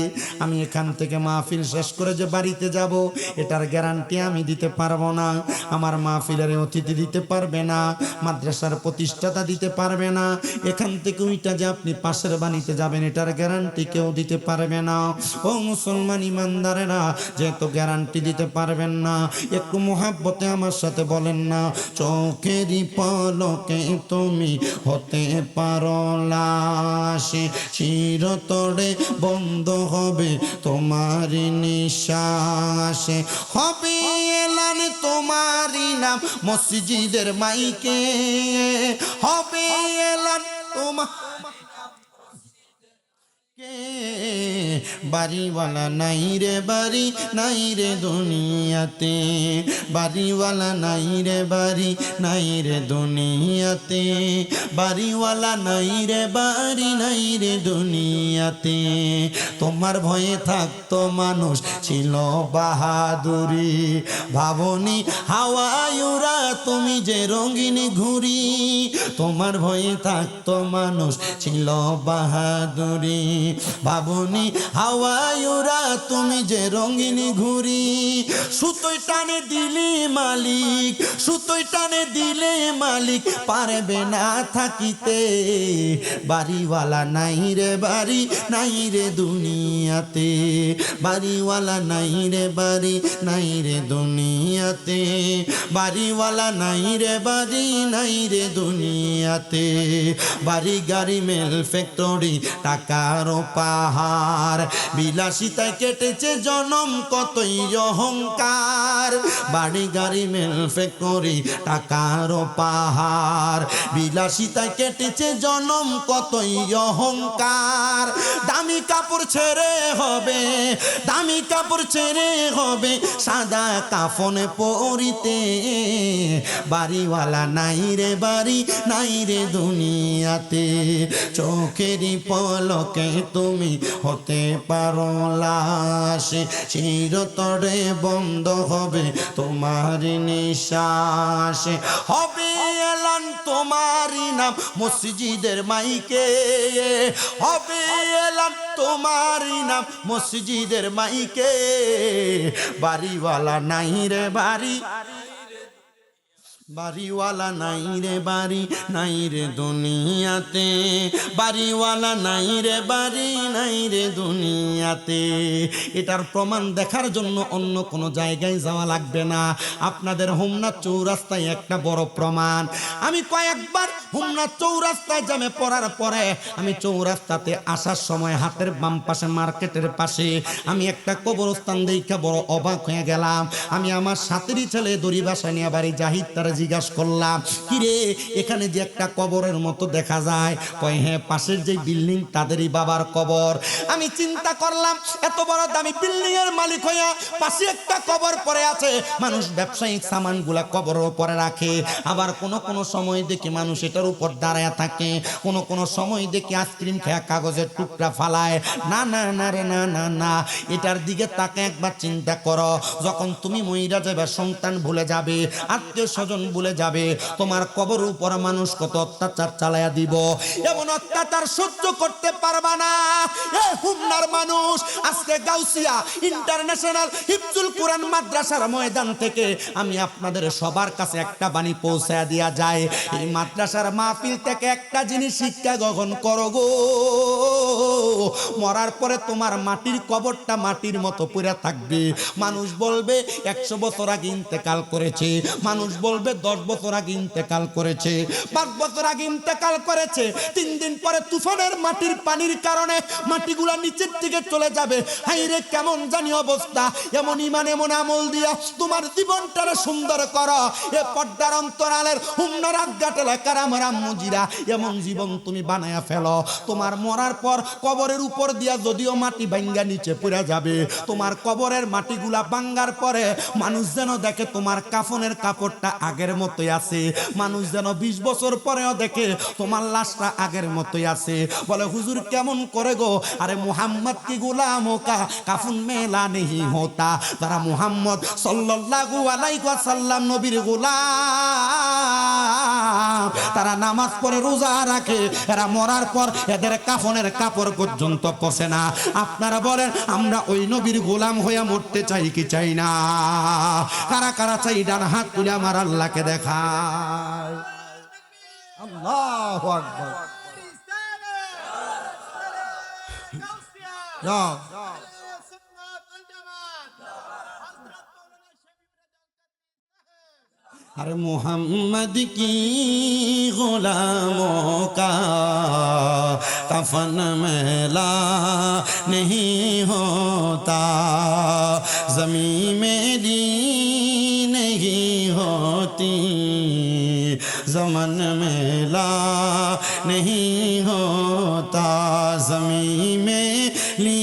আমি এখান থেকে মাহফিল শেষ করে যে বাড়িতে যাব এটার গ্যারান্টি আমি দিতে পারবো না। আমার মাহফিলের অতিথি দিতে পারবে না, মাদ্রাসার প্রতিষ্ঠাতা দিতে পারবে না। এখান থেকে ওইটা যে আপনি পাশের বাড়িতে যাবেন এটার গ্যারান্টি কেউ দিতে পারবে না। ও মুসলমান ইমানদারেরা, যেহেতু গ্যারান্টি দিতে পারবেন না, একটু মোহাব্বতে আমার সাথে বলেন না, চোখেরই পলকে তুমি হতে পারো লাশ, চিরতরে বন্ধ হবে তোমারই নিঃশ্বাস। হবে এলান তোমারই নাম মসজিদের মাইকে, হবে এলান তোমার বাড়িওয়ালা নাই রে বাড়ি নাই রে দুনিয়াতে, বাড়িওয়ালা নাই রে বাড়ি নাই রে দুনিয়াতে, বাড়িওয়ালা নাই রে বাড়ি নাই রে দুনিয়াতে। তোমার ভয়ে থাকতো মানুষ ছিল বাহাদুরি, ভাবনি হাওয়ায়ুরা তুমি যে রঙিন ঘুরি। তোমার ভয়ে থাকতো মানুষ ছিল বাহাদুরি, ভাবনি হাওয়ায়ুরা তুমি যে রঙিন ঘুরি। সুতোই টানে দিলে মালিক, সুতোই টানে দিলে মালিক পারবে না থাকিতে। বাড়িওয়ালা নাই রে বাড়ি নাই রে দুনিয়াতে, বাড়িওয়ালা নাই রে বাড়ি নাই রে দুনিয়াতে, বাড়িওয়ালা নাই রে বাড়ি নাই রে দুনিয়াতে। বাড়ি গাড়ি মেল ফ্যাক্টরি টাকার পাহাড়, বিলাসিতায় কেটেছে জনম কতই অহংকার। বাড়ি গাড়ি মেল ফ্যাক্টরি টাকার পাহাড়, বিলাসিতায় কেটেছে জনম কতই অহংকার। দামি কাপড় ছেড়ে হবে, দামি কাপড় ছেড়ে হবে সাদা কাফনে পরিতে। বাড়িওয়ালা নাই রে বাড়ি নাই রে দুনিয়াতে, চোখেরই পলকে তুমি হতে পারো লাশ, চিরতরে বন্ধ হবে তোমার নিঃশ্বাস। হবে এলান তোমারই নাম মসজিদের মাইকে, হবে এলান তোমারই নাম মসজিদের মাইকে। বাড়িওয়ালা নাই রে বাড়ি, বাড়িওয়ালা নাই রে বাড়ি নাই রে দুনিয়াতে, বাড়িওয়ালা নাই রে বাড়ি নাই রে দুনিয়াতে। এটার প্রমাণ দেখার জন্য অন্য কোনো জায়গায় যাওয়া লাগবে না, আপনাদের হোমনা চৌরাস্তায় একটা বড় প্রমাণ। আমি কয়েকবার হোমনা চৌরাস্তায় জ্যামে পড়ার পরে আমি চৌরাস্তাতে আসার সময় হাতের বাম পাশে মার্কেটের পাশে আমি একটা কবরস্থান দেখে বড় অবাক হয়ে গেলাম। আমি আমার সাথেরই ছেলে দড়ি বাসা নিয়ে বাড়ি জাহিদ তারা জিজ্ঞাসা করলাম, কিরে এখানে যে একটা কবরের মতো দেখা যায়? কয় হ্যাঁ, পাশের যে বিল্ডিং তাদেরই বাবার কবর। আমি চিন্তা করলাম এত বড় দামি বিল্ডিং এর মালিক হইয়া পাশে একটা কবর পড়ে আছে। মানুষ ব্যবসায়িক সামানগুলা কবরের উপরে রাখে, আবার কোন কোন সময় দেখি মানুষ এটা সেটার উপর দাঁড়ায় থাকে। কোনো সময় দেখি আইসক্রিম খেয়া কাগজের টুকরা ফালায়। না না না রে, না না না, এটার দিকে তাকে একবার চিন্তা করো। যখন তুমি মইরা যাবে, সন্তান ভুলে যাবে, আত্মীয় স্বজন ভুলে যাবে, তোমার কবর উপর মানুষ কত অত্যাচার চালায়া দিব, এমন অত্যাচার সহ্য করতে পারবা না। এ হুমনার মানুষ, আজকে গাউসিয়া ইন্টারন্যাশনাল হিফজুল কোরআন মাদ্রাসার ময়দান থেকে আমি আপনাদের সবার কাছে একটা বাণী পৌঁছায়া দিয়া যায়। এই মাদ্রাসার মাহফিল থেকে একটা জিনিস শিক্ষা গ্রহণ করো গো, মরার পরে তোমার মাটির কবরটা মাটির মতো পড়ে থাকবে। মানুষ বলবে 100 বছর আগে ইন্তেকাল করেছে, মানুষ বলবে 10 বছর আগে ইন্তেকাল করেছে, 5 বছর আগে ইন্তেকাল করেছে। 3 দিন পরে তুফানের মাটির পানির কারণে মাটিগুলা নিচের দিকে চলে যাবে। হাই রে, কেমন জানি অবস্থা। এমন ইমান, এমন আমল দিয়া তোমার জীবনটারে সুন্দর করো। এ পর্দার অন্তরালের হুমনার আজ্ঞাট এলাকার আমার আম্মুজিরা, এমন জীবন তুমি বানায়া ফেলো, তোমার মরার পর কবরের উপর দিয়া যদিও মাটি ভাঙ্গা নিচে পড়ে যাবে, তোমার কবরের মাটিগুলা ভাঙ্গার পরে মানুষ যেন দেখে তোমার কাফনের কাপড়টা আগের মতোই আছে, মানুষ যেন 20 বছর পরেও দেখে তোমার লাশটা আগের মতোই আছে। বলে হুজুর কেমন করে গো? আরে মুহাম্মদ কি গোলাম কা কাফন মেলা নেহি হোতা। তারা মুহাম্মদ সাল্লাল্লাহু আলাইহি ওয়াসাল্লাম নবীর গোলাম, তারা নামাজ পড়ে রোজা রাখে, এরা মরার পর এদের কাফনের কাপড় পর্যন্ত পচে না। আপনারা বলেন আমরা ওই নবীর গোলাম হয়ে মরতে চাই কি চাই না? কারা কারা চাই? ডান হাত তুলে আমার আল্লাহকে দেখায়। আল্লাহু আকবার। अरे मोहम्मद की गुलामों का कफन मैला नहीं होता, ज़मीं मेरी नहीं होती, ज़मन मेला नहीं होता, ज़मीं मेरी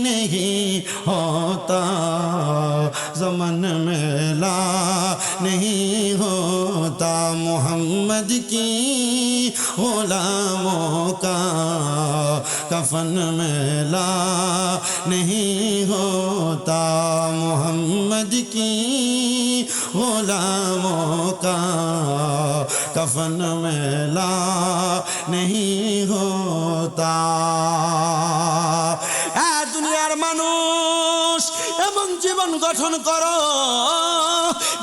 नहीं होता, ज़मन मेला नहीं होता। मोहम्मद की गुलामों का कफन मैला नहीं होता, मोहम्मद की गुलामों का कफन मैला नहीं होता। दुनियार मानुष एमन जीवन गठन करो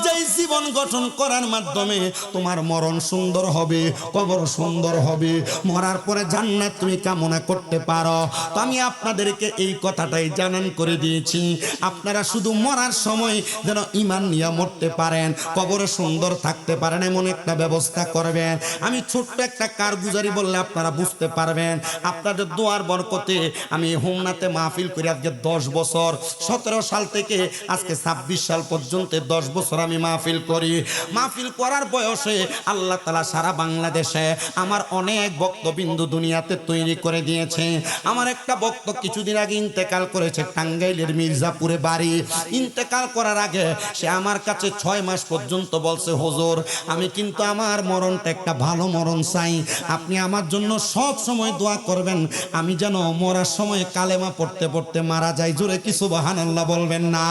যেই জীবন গঠন করার মাধ্যমে তোমার মরণ সুন্দর হবে, কবর সুন্দর হবে, মরার পরে জান্নাত তুমি কামনা করতে পারো। তো আমি আপনাদেরকে এই কথাটাই জানান করে দিয়েছি, আপনারা শুধু মরার সময় যেন ঈমান নিয়ে মরতে পারেন, কবরে সুন্দর থাকতে পারেন, এমন একটা ব্যবস্থা করবেন। আমি ছোট্ট একটা কারগুজারি বললে আপনারা বুঝতে পারবেন। আপনাদের দোয়ার বরকতে আমি হোমনাতে মাহফিল করে আজকে 10 বছর, 17 সাল থেকে আজকে 26 সাল পর্যন্ত 10 বছর আমি মাহফিল করি। মাহফিল করার বয়সে আল্লাহ তাআলা সারা বাংলাদেশে আমার অনেক ভক্তবিন্দু দুনিয়াতে তৈরি করে দিয়েছে। আমার একটা ভক্ত কিছুদিন আগে ইন্তেকাল করেছে, টাঙ্গাইলের মির্জাপুরে বাড়ি। ইন্তেকাল করার আগে সে আমার কাছে 6 মাস পর্যন্ত বলছে, হুজুর আমি কিন্তু আমার মরণটা একটা ভালো মরণ চাই, আপনি আমার জন্য সব সময় দোয়া করবেন, আমি যেন মরার সময় কালেমা পড়তে পড়তে মারা যাই। জোরে কি সুবহানাল্লাহ বলবেন না?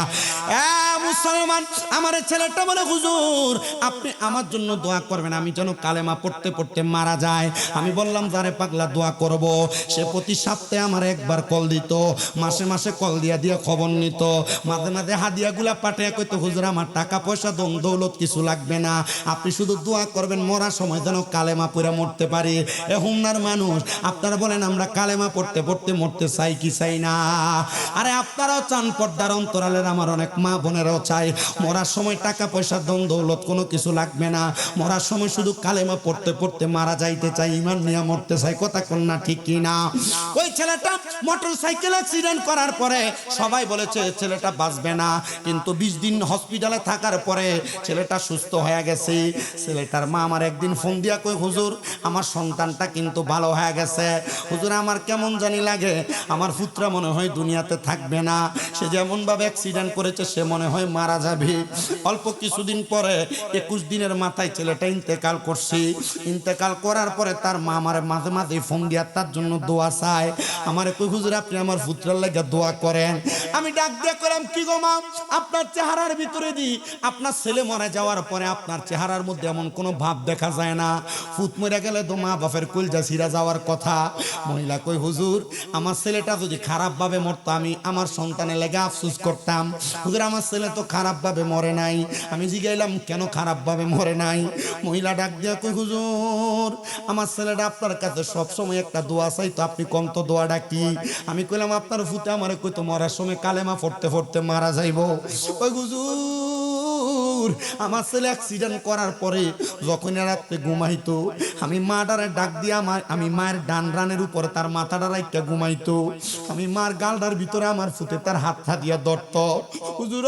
মুসলমান আমার ছেলেটা বলে, হুজুর আপনি আমার জন্য দোয়া করবেন, আমি যেন কালেমা পড়তে পড়তে মারা যায়। আমি বললাম যারে পাগলা দোয়া করব। সে প্রতি সপ্তাহে আমার একবার কল দিত, মাসে মাসে কল দিয়া খবর নিত, মাঝে মাঝে হাদিয়াগুলা পাঠিয়ে কইতো, হুজুর আমার টাকা পয়সা দম দৌলত কিছু লাগবে না, আপনি শুধু দোয়া করবেন মরার সময় যেন কালেমা পড়ে মরতে পারি। এ হুমনার মানুষ, আপনারা বলেন আমরা কালেমা পড়তে পড়তে মরতে চাই কি চাই না? আরে আপনারাও চান, পর্দার অন্তরালের আমার অনেক মা বোনেরাও চাই মরার সময় টাকা পয়সা দম দৌলত কোনো কিছু লাগবে না, মরার সময় শুধু কালেমা পড়তে পড়তে মারা যাইতে চাই, ঈমান নিয়ে মরতে চাই। কথা কোন না ঠিক কি না? ওই ছেলেটা মোটরসাইকেল অ্যাক্সিডেন্ট করার পরে সবাই বলেছে ছেলেটা বাঁচবে না, কিন্তু 20 দিন হসপিটালে থাকার পরে ছেলেটা সুস্থ হয়ে গেছে। ছেলেটার মা আমার একদিন ফোন দিয়া কই, হুজুর আমার সন্তানটা কিন্তু ভালো হয়ে গেছে, হুজুর আমার কেমন জানি লাগে, আমার পুত্র মনে হয় দুনিয়াতে থাকবে না। সে যেমন ভাবে অ্যাক্সিডেন্ট করেছে, সে মনে হয় মারা যাবে। অল্প কিছুদিন পরে 21 দিনের মাথায় ছেলেটা ইন্তেকাল করছে। ইন্তেকাল করার পরে তার মা আমার মাঝে মাঝে ফোন দিয়া তার জন্য দোয়া চায়। আমার কই হুজুর আপনি আমার পুত্রের লাগা দোয়া করেন। আমি ডাক দিয়া কইলাম কি গো মা, আপনার চেহারার ভিতরে দি আপনার ছেলে মরে যাওয়ার পরে আপনার চেহারার মধ্যে এমন কোনো ভাব দেখা যায় না, ফুট মরে গেলে তো মা বাপের কলজা ছিঁড়া যাওয়ার কথা। মহিলা কই হুজুর আমার ছেলেটা যদি খারাপ ভাবে মরতো আমি আমার সন্তানের লেগে আফসোস করতাম। হুজুর আমার ছেলে তো খারাপ ভাবে মরে নাই। আমি জিজ্ঞাইলাম কেন খারাপ ভাবে মরে নাই? মহিলা ডাক দিয়া কই হুজুর আমার ছেলেটা আপনার কাছে সবসময় একটা দোয়া চাইতো, আপনি কম তো দোয়াটা কি? আমি কইলাম আপনার ফুটে আমার কইতো মরার সময় কালেমা পড়তে পড়তে মারা যাইবো। ওই হুজুর আমার ছেলে অ্যাক্সিডেন্ট করার পরে যখন রাত্রে ঘুমাইতো আমি মাটারে ডাক দিয়া আমি মায়ের ডান রানের উপরে তার মাথাটা রাইখা ঘুমাইতো। আমি মার গালটার ভিতরে আমার ফুটে তার হাতটা দিয়া ধরত। হুজুর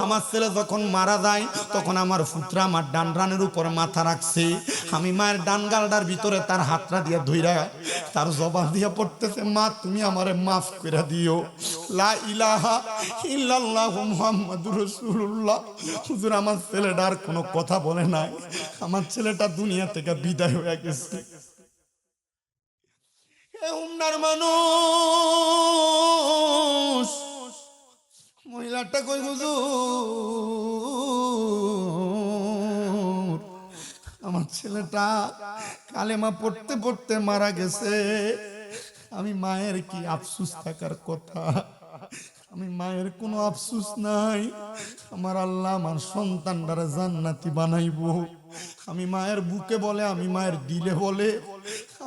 আমার ছেলে যখন মারা যায় তখন আমার ফুটরা আমার ডান রানের উপরে মাথা রাখছে, আমি মায়ের ডান গালটার ভিতরে তার হাতটা দিয়া ধইরা তার জবান দিয়া পড়তেছে মা তুমি আমারে মাফ করে দিও, লা ইলাহা ইল্লাল্লাহু মুহাম্মাদুর রাসূলুল্লাহ। হুজুর আমার ছেলেটা আর কোনো কথা বলে নাই, আমার ছেলেটা দুনিয়া থেকে বিদায় হয়ে গেছে। উনার মানুষ মহিলাটা কই হুজুর আমার ছেলেটা কালেমা পড়তে পড়তে মারা গেছে, আমি মায়ের কি আফসোস থাকার কথা? আমি মায়ের কোনো আফসোস নাই, আমার আল্লাহ আমার সন্তানটারে জান্নাতি বানাইবো। আমি মায়ের বুকে বলে আমি মায়ের দিলে বলে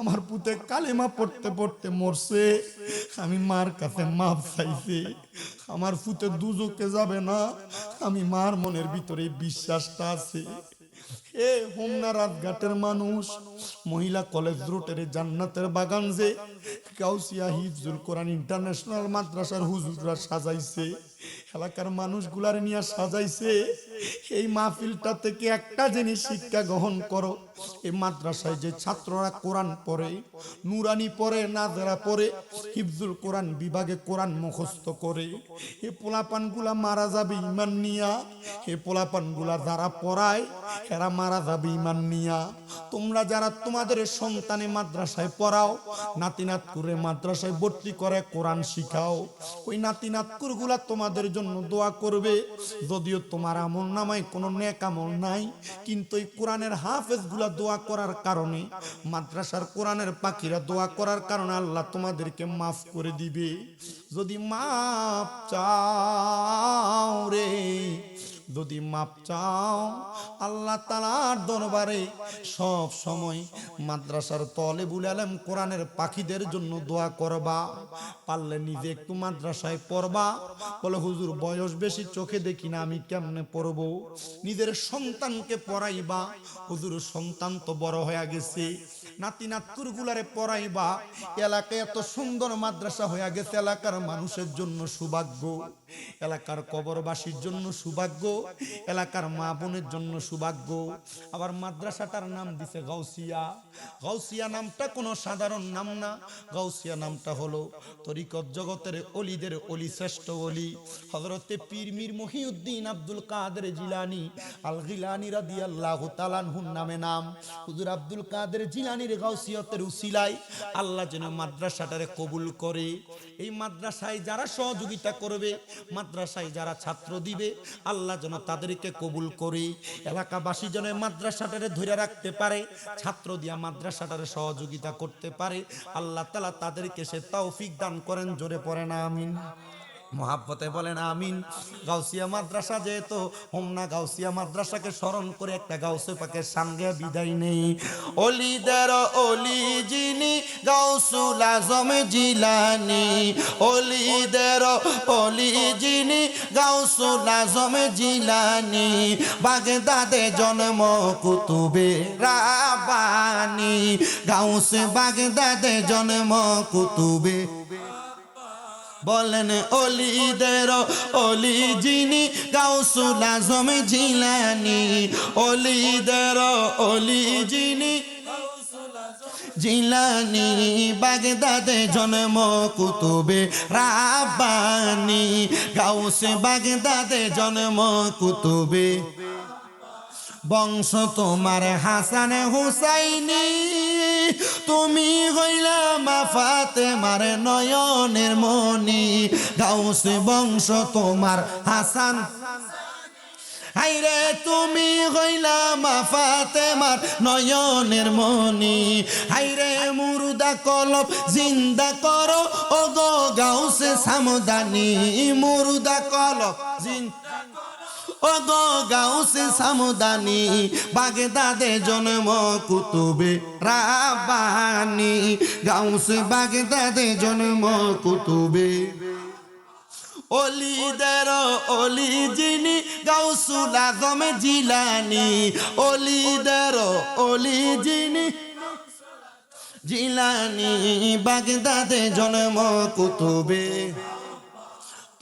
আমার পুতে কালেমা পড়তে পড়তে মরছে, আমি মার কাছে মাপ চাইছি, আমার পুতে দুজকে যাবে না, আমি মার মনের ভিতরে বিশ্বাসটা আছে। এ হোমনা রাতঘাটের মানুষ, মহিলা কলেজ রোডের জান্নাতের বাগান যে গাউসিয়া হিফজুল কোরআন ইন্টারন্যাশনাল মাদ্রাসার হুজুররা সাজাইছে, এলাকার মানুষগুলার নিয়ে সাজাইছে। এই মাহফিলটা থেকে একটা জিনিস শিক্ষা গ্রহণ করো, এই মাদ্রাসায় যে ছাত্ররা কোরআন পড়ে, নুরানি পড়ে, নাজরা পড়ে, হিফজুল কোরআন বিভাগে কোরআন মুখস্থ করে, এই পোলাপানগুলা মারা যাবে ইমান নিয়া। এই পোলাপানগুলা যারা পড়ায় এরা মারা যাবে ইমান নিয়া। তোমরা যারা তোমাদের সন্তানে মাদ্রাসায় পড়াও, নাতি নাতকুরে মাদ্রাসায় ভর্তি করে কোরআন শিখাও, ওই নাতি নাতকুর গুলা তোমাদের জন্য দোয়া করবে। যদিও তোমার আমল নামায় কোনো নেক আমল নাই, কিন্তু এই কোরআনের হাফেজ গুলা দোয়া করার কারণে, মাদ্রাসার কোরআনের পাখিরা দোয়া করার কারণে আল্লাহ তোমাদেরকে মাফ করে দিবে। যদি মাফ চাও রে, যদি মাপ চাও আল্লাহ তাআলার দরবারে সব সময় মাদ্রাসার তলেবুল আলেম কোরআনের পাখিদের জন্য দোয়া করবা। পারলে নিজে একটু মাদ্রাসায় পড়বা। বলে হুজুর বয়স বেশি, চোখে দেখি না, আমি কেমনে পড়বো? নিজের সন্তানকে পড়াইবা। হুজুর সন্তান তো বড় হয়ে গেছে, নাতি নাতকুর গুলারে পড়াইবা। এলাকায় এত সুন্দর মাদ্রাসা হয়ে গেছে, এলাকার মানুষের জন্য সৌভাগ্য, এলাকার কবরবাসীর জন্য সৌভাগ্য, এলাকার মা বোনের জন্য সৌভাগ্য। আবার মাদ্রাসাটার নাম দিছে গাউসিয়া। গাউসিয়া নামটা কোনো সাধারণ নাম না, গাউসিয়া নামটা হলো তরিকত জগতের অলিদের অলি, শ্রেষ্ঠ অলি হযরতে পীর মীর মহিউদ্দিন আব্দুল কাদের জিলানী আল গিলানী রাদিয়াল্লাহু তাআলা আনহুর নামে নাম। হুজুর আব্দুল কাদের জিলানীর গাউসিয়তের উসিলায় আল্লাহ যেন মাদ্রাসাটারে কবুল করে। এই মাদ্রাসায় যারা সহযোগিতা করবে, মাদ্রাসায় যারা ছাত্র দিবে, আল্লাহ যেন তাদেরকে কবুল করে। এলাকাবাসী যেন মাদ্রাসাটারে ধরে রাখতে পারে, ছাত্র দিয়া মাদ্রাসাটারে সহযোগিতা করতে পারে, আল্লাহ তাআলা তাদেরকে সে তৌফিক দান করেন। জোরে পড়েন আমিন, মহাব্বতে বলেন আমিন। গাউসিয়া মাদ্রাসা যেহেতু হোমনা গাউসিয়া মাদ্রাসাকে স্মরণ করে একটা গাউসে পাকের সঙ্গে বিদায় নেই। অলিদের অলি যিনি গাউসুল আজম জিলানী, অলিদের অলি যিনি গাউসুল আজম জিলানী, বাগদাদে জন্ম কুতুবে রাব্বানী, গাউসে বাগদাদে জন্ম কুতুবে। বলেন অলিদের অলি যিনি গাউসুল আজম জিলানী, অলিদের অলি যিনি জিলানি বাগদাদে জন্ম কুতুবে রাব্বানি গাউসে বাগদাদে জন্ম কুতুবে বংশ তোমার হাসান হুসাইনি তুমি হইলা মা ফাতেমার নয়নের মনি গাউসে বংশ তোমার হাসান হাইরে তুমি হইলা মা ফাতেমার নয়নের মনি হাইরে মুর্দা কলব জিন্দা করো ও গো গাউসে সামদানি মুর্দা কলব জিন্দা ও গো গাউসে সামদানি বাগদাদে জন্ম কুতুবে রাব্বানি গাউসে বাগদাদে জন্ম কুতুবে ওলিদের ওলি যিনি গাউসুল আজম জিলানি ওলিদের ওলি যিনি জিলানি বাগদাদে জন্ম কুতুবে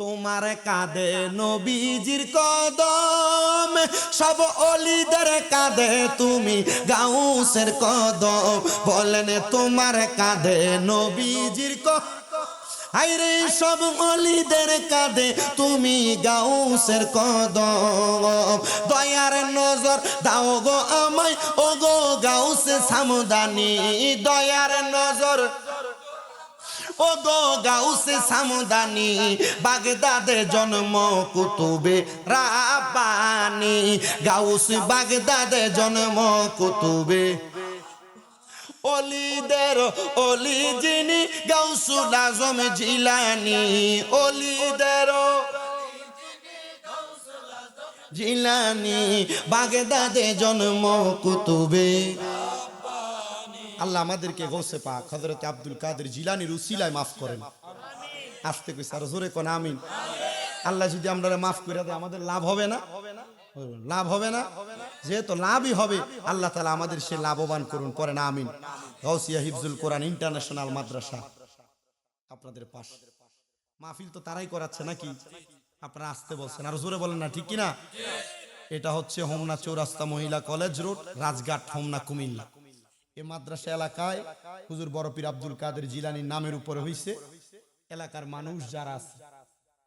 তোমার কাঁধে নবীজির কদম সব ওলিদের কাঁধে তুমি গাউসের কদম বলেন তোমার কাঁধে নবীজির কদম হাইরে সব ওলিদের কাঁধে তুমি গাউসের কদম দয়ার নজর দাও গো আমায় ও গো গাউসে সামদানি দয়ার নজর ও গো গাউসে সামদানি বাগদাদে জন্ম কুতুবে রাব্বানি গাউস বাগদাদে জন্ম কুতুবে ওলিদের ওলি যিনি গাউসুল আজম জিলানি ওলিদের জিলানি বাগদাদে জন্ম কুতুবে আল্লাহ আমাদেরকে গৌসে পাক হযরত আব্দুল কাদের জিলানীর উসিলায় মাফ করেন আস্তে কই স্যার জোরে কোন আমিন আল্লাহ যদি আমরা মাফ করে দেয় আমাদের লাভ হবে না লাভ হবে না যেহেতু লাভই হবে আল্লাহ তাআলা আমাদের সে লাভবান করুন পরে না আমিন গাউসিয়া হিফজুল কোরআন ইন্টারন্যাশনাল মাদ্রাসা আপনাদের পাশ মাহফিল তো তারাই করাচ্ছে নাকি আপনারা আসতে বলছেন আর জোরে বলেন না ঠিক কি না এটা হচ্ছে হোমনা চৌরাস্তা মহিলা কলেজ রোড রাজঘাট হোমনা কুমিল্লা এই মাদ্রাসা এলাকায় হুজুর বড় পীর আব্দুল কাদের জিলানীর নামের উপরে হইছে এলাকার মানুষ যারা আছে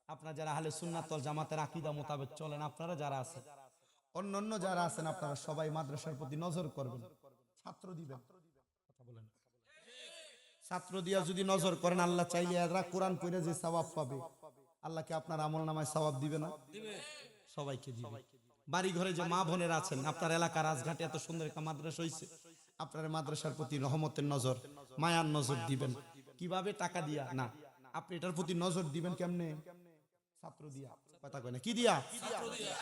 আপনারা যারা আহলে সুন্নাত ওয়াল জামাতের আকীদা মোতাবেক চলেন আপনারা যারা আছেন অন্যান্য যারা আছেন আপনারা সবাই মাদ্রাসার প্রতি নজর করবেন ছাত্র দিবেন কথা বলেন ছাত্র দিয়া যদি নজর করেন আল্লাহ চাইলে এরা কোরআন পড়ে যে সওয়াব পাবে আল্লাহ কি আপনার আমলনামায় সওয়াব দিবে না দিবে সবাইকে দিবে বাড়ি ঘরে যে মা বোনেরা আছেন আপনার এলাকার রাজঘাটে এত সুন্দর একটা মাদ্রাসা হইছে আপনার মাদ্রাসার প্রতি রহমতের নজর মায়ার নজর দিবেন কিভাবে টাকা দিয়া না আপনি এটার প্রতি নজর দিবেন কেমনে ছাত্র দিয়া কথা কয় না কি দিয়া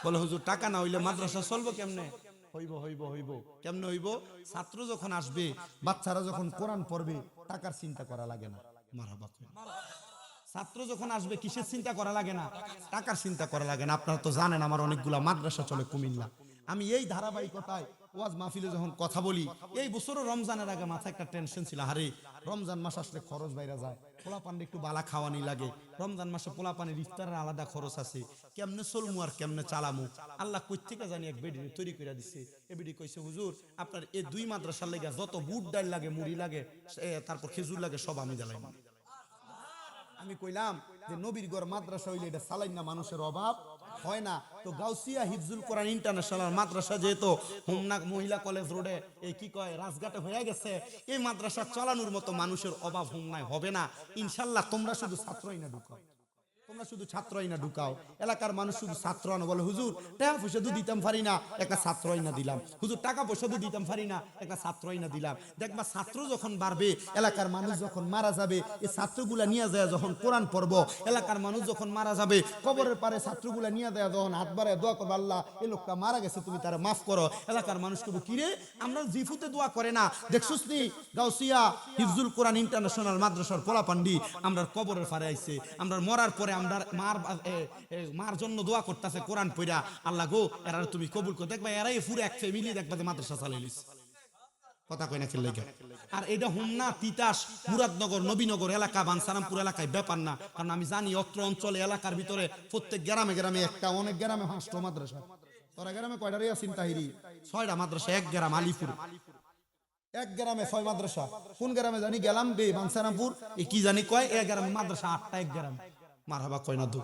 বলে হুজুর টাকা না হইলে মাদ্রাসা চলবে কেমনে হইব হইব হইব কেমনে হইব ছাত্র যখন আসবে বাচ্চারা যখন কোরআন পড়বে টাকার চিন্তা করা লাগে না মারহাবা ছাত্র যখন আসবে কিসের চিন্তা করা লাগে না টাকার চিন্তা করা লাগে না আপনারা তো জানেন আমার অনেকগুলা মাদ্রাসা চলে কুমিল্লা আমি এই ধারাবাহিকতায় ওয়াজ মাহফিলে যখন কথা বলি এই বছরও রমজানের আগে মাথায় একটা টেনশন ছিল আরে রমজান মাস আসলে খরচ বাইরে যায় পোলা পানি একটু বালা খাওয়ানি লাগে রমজান মাসে পোলা পানির ইফতারের আলাদা খরচ আছে কেমনে চলমু আর কেমনে চালামু আল্লাহ কই থেকে জানি এক বেডি তৈরি করে দিচ্ছে এ বেডি কইছে হুজুর আপনার এই দুই মাদ্রাসার লাগা যত বুট ডাল লাগে মুড়ি লাগে তারপর খেজুর লাগে সব আমি জ্বালাইব আমি কইলাম যে নবীর ঘর মাদ্রাসা হইলে এটা চালাই না মানুষের অভাব হয় না তো গাউসিয়া হিফজুল কোরআন ইন্টারন্যাশনাল মাদ্রাসা যেহেতু হোমনা মহিলা কলেজ রোডে এই কি কয় রাজঘাটে হয়ে গেছে এই মাদ্রাসা চালানোর মতো মানুষের অভাব হোমনায় হবে না ইনশাল্লাহ তোমরা শুধু ছাত্রই না ঢুকাও তোমরা শুধু ছাত্রই না ঢুকাও এলাকার মানুষ শুধু ছাত্র না বলে হুজুর টাকা পয়সা তো দিতাম পারি না একটা ছাত্রই না দিলাম হুজুর টাকা পয়সা তো দিতাম পারি না একটা ছাত্রই না দিলাম দেখবা ছাত্র যখন বাড়বে এলাকার মানুষ যখন মারা যাবে এই ছাত্রগুলা নিয়ে যায় যখন কোরআন পড়বো এলাকার মানুষ যখন মারা যাবে কবরের পারে ছাত্রগুলা নিয়ে দেয় যখন হাত বাড়ায় দোয়া করবো আল্লাহ এই লোকটা মারা গেছে তুমি তারা মাফ করো এলাকার মানুষ করবো কিরে আমরা জিফুতে দোয়া করে না দেখছুস নি গাউসিয়া হিফজুল কোরআন ইন্টারন্যাশনাল মাদ্রাসার পোলাপান্ডি আমরা কবরের পারে আইছে আমরা মরার পরে আমরা মার জন্য দোয়া করতেছে কোরআন পড়া আল্লাহ গো এরা তুমি কবুল করে দেখবা এরাই পুরো এক ফ্যামিলি দেখবা মাদ্রাসা চালাইলিস কথা কই না কি লাগে আর এটা হোমনা তিতাস মুরাদনগর নবীনগর এলাকা বানসারামপুর এলাকায় ব্যাপার না কারণ আমি জানি অত্র অঞ্চলে এলাকার ভিতরে প্রত্যেক গ্রামে গ্রামে একটা অনেক গ্রামে 5টা মাদ্রাসা তোরা গ্রামে কয়টা রে আছেন তাহিরি 6টা মাদ্রাসা এক গ্রাম আলিপুর এক গ্রামে 6 মাদ্রাসা। কোন গ্রামে জানি গেলাম বে বাংসারামপুর, এ কি জানি কয় এক গ্রামে মাদ্রাসা 8টা এক গ্রাম। মারহাবা কয় না দু।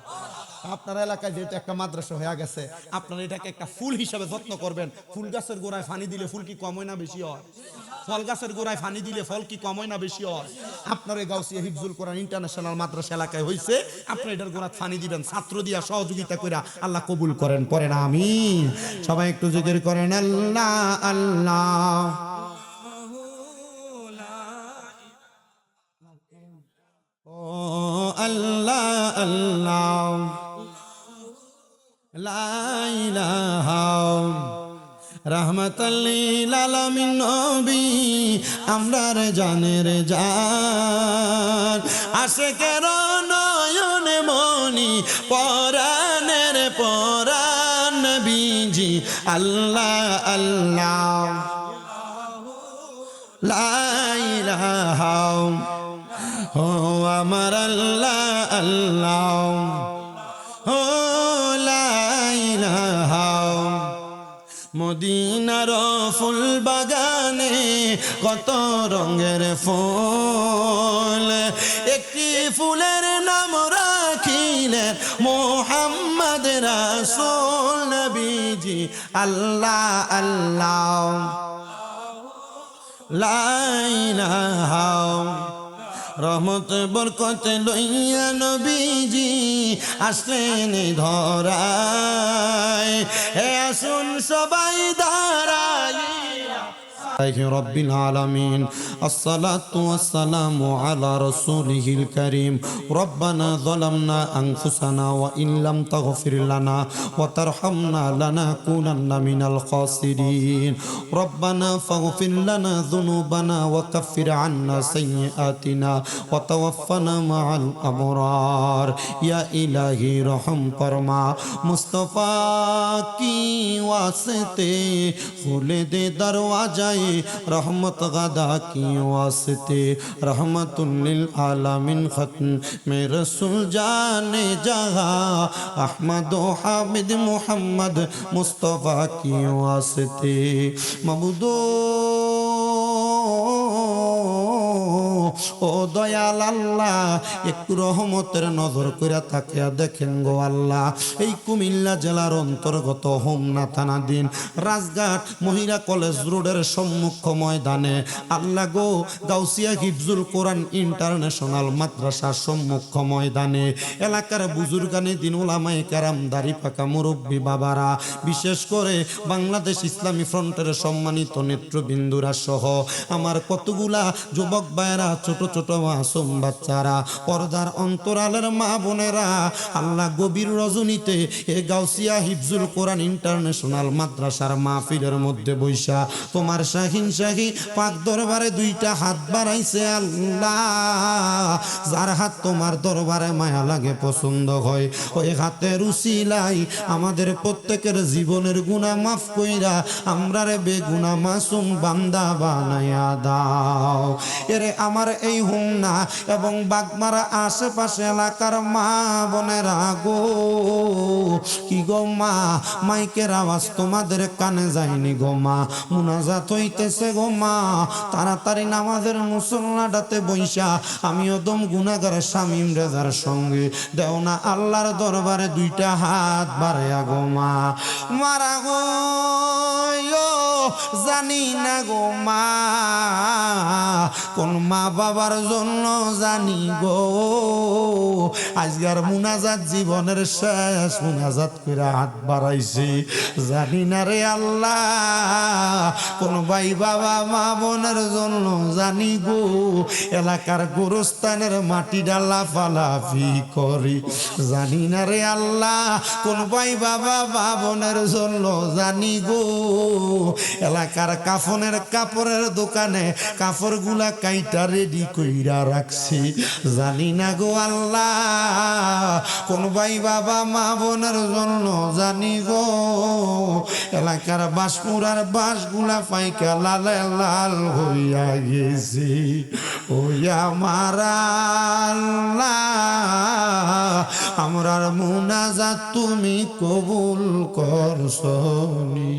আপনার এলাকায় যেহেতু একটা মাদ্রাসা হয়ে গেছে, আপনারা এটাকে একটা ফুল হিসাবে যত্ন করবেন। ফুল গাছের গোড়ায় পানি দিলে ফুল কি কম হয় না বেশি হয়? ফল গাছের গোড়ায় পানি দিলে ফল কি কম হয় না বেশি হয়? আপনার এই গাউসিয়া হিফজুল কোরআন ইন্টারন্যাশনাল মাদ্রাসা এলাকায় হইছে, আপনি এটার গোড়ায় পানি দিবেন, ছাত্র দিয়া সহযোগিতা কইরা আল্লাহ কবুল করেন। পড়েন আমিন। সবাই একটু জিকির করেন আল্লাহ আল্লাহ। ও আল্লাহ আল্লাহ, লা ইলাহা রাহমাতাল লিল আলামিন নবী আমরার জানের জান, আশিকের নয়নে মনি পরাণের পরাণ নবীজি আল্লাহ আল্লাহ, লা ইলাহা ও আমার আল্লাহ আল্লাহ, ও লা ইলাহা। মদিনার ফুল বাগানে কত রঙের ফুল, একটি ফুলের নাম রাখিলেন মুহাম্মদ রাসূল নবীজি আল্লাহ আল্লাহ, লা ইলাহা। রহমত বরকত লইয়া নবীজি আসলেন ধরায়, হে আসুন সবাই দাঁড়াইয়া رب العالمين الصلاة والسلام على رسوله الكريم ربنا ظلمنا أنفسنا وإن لم تغفر لنا وترحمنا لنكونن من الخاسرين ربنا فاغفر لنا ذنوبنا وكفر عنا سيئاتنا وتوفنا مع الأبرار يا إلهي رحم فرما مصطفى کی واسطے کھولے دے دروازے रहमत गदा की वास्ते रहमतुल्लिल आलमीन ख़त्म में रसूल जाने जहा अहमद हामिद मुहम्मद मुस्तफ़ा की वास्ते मबूदो ও দয়াল আল্লাহ একটু রহমতের নজর করে তাকিয়া দেখেন গো আল্লাহ, এই কুমিল্লা জেলার অন্তর্গত হোমনা থানাধীন রাজঘাট মহিলা কলেজ রোডের সম্মুখ ময়দানে আল্লাহ গো গাউসিয়া হিফজুল কোরআন ইন্টারন্যাশনাল মাদ্রাসার সম্মুখ ময়দানে এলাকার বুজুর্গানি দিন ওলামায়ে কেরাম দাড়ি পাকা মুরব্বী বাবারা, বিশেষ করে বাংলাদেশ ইসলামী ফ্রন্টের সম্মানিত নেতৃবৃন্দরা সহ আমার কতগুলা যুবক ভাইয়েরা, ছোট ছোট মাসুম বাচ্চারা, পর্দার অন্তরালের মা বোনেরা, আল্লাহ গভীর রজনীতে এ গাউসিয়া হিফজুল কোরআন ইন্টারন্যাশনাল মাদ্রাসার মাহফিলের মধ্যে বৈশা তোমার শাহিন শাহী পাক দরবারে দুইটা হাত বাড়াইছে আল্লাহ, যার হাত তোমার দরবারে মায়া লাগে পছন্দ হয়, ওই হাতের উসিলাই আমাদের প্রত্যেকের জীবনের গুনাহ মাফ কইরা আমরারে বেগুনাহ মাসুম বান্দা বানায়া দাও। এরে আমার এই হোমনা এবং বাগমারা আশেপাশে এলাকার মা বোনেরা গো, কি গো মা, মাইকের আওয়াজ তোমাদের কানে যায়নি গো মা, মুনাজাত হইতেছে গো মা, তাড়াতাড়ি নামাজের মুসল্লাটাতে বইসা আমিও দম গুনাহগার শামীম রেজার সঙ্গে দেও না আল্লাহর দরবারে দুইটা হাত বাড়ায়া গো মা, মারা গো জানি না গো মা, কোন মা বাবার জন্য জানি গো, আজকের মুনাজাত জীবনের শেষ মুনাজাত করে হাত বাড়াইছি, জানি না রে আল্লাহ কোন ভাই বাবা মা বোনের জন্য জানি গো, এলাকার গোরস্থানের মাটি ডালা ফালাফি করি, জানি না রে আল্লাহ কোন ভাই বাবা মা বোনের জন্য জানি গো, এলাকার কাফনের কাপড়ের দোকানে কাপড়গুলা কাইটা রেডি কইরা রাখছি। জানি না গো আল্লাহ কোন ভাই বাবা মা বোনের জন্য জানি গো এলাকার বাঁশমুড়ার বাঁশগুলা পাইকা লালে লাল হইয়া গেছি। ওই আমার আল্লাহ আমরার মুনাজাত তুমি কবুল করছনি,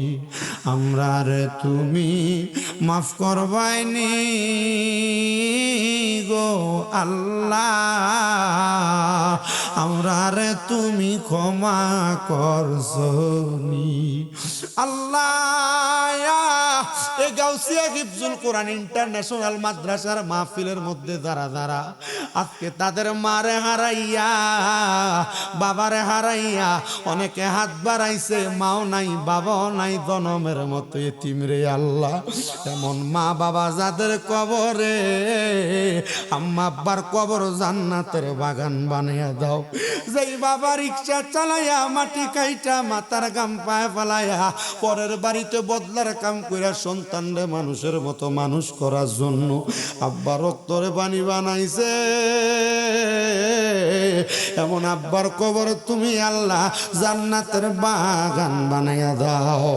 আমরার তুমি মাফ করবাইনি গো আল্লাহ, আমরারে তুমি ক্ষমা করছনি। আল্লাহ এ গাউসিয়া হিফজুল কোরআন ইন্টারন্যাশনাল মাদ্রাসার মাহফিলের মধ্যে যারা যারা আজকে তাদের মারে হারাইয়া বাবারে হারাইয়া অনেকে হাত বাড়াইছে, মাও নাই বাবাও নাই, জনমের মতো এতিম রে আল্লাহ। এমন মা বাবা যাদের কবরে আম্মা আব্বার কবর জান্নাতের বাগান বানিয়ে দাও। যেই বাবা রিক্সা চালাইয়া মাটি কাইটা মাথার গাম পায়ে ফেলাইয়া পরের বাড়িতে বদলার কাম কইরা সন্তানরে মানুষের মতো মানুষ করার জন্য আব্বা রক্তরে পানি বানাইছে, এমন আব্বার কবর তুমি আল্লাহ জান্নাতের বাগান বানাইয়া দাও।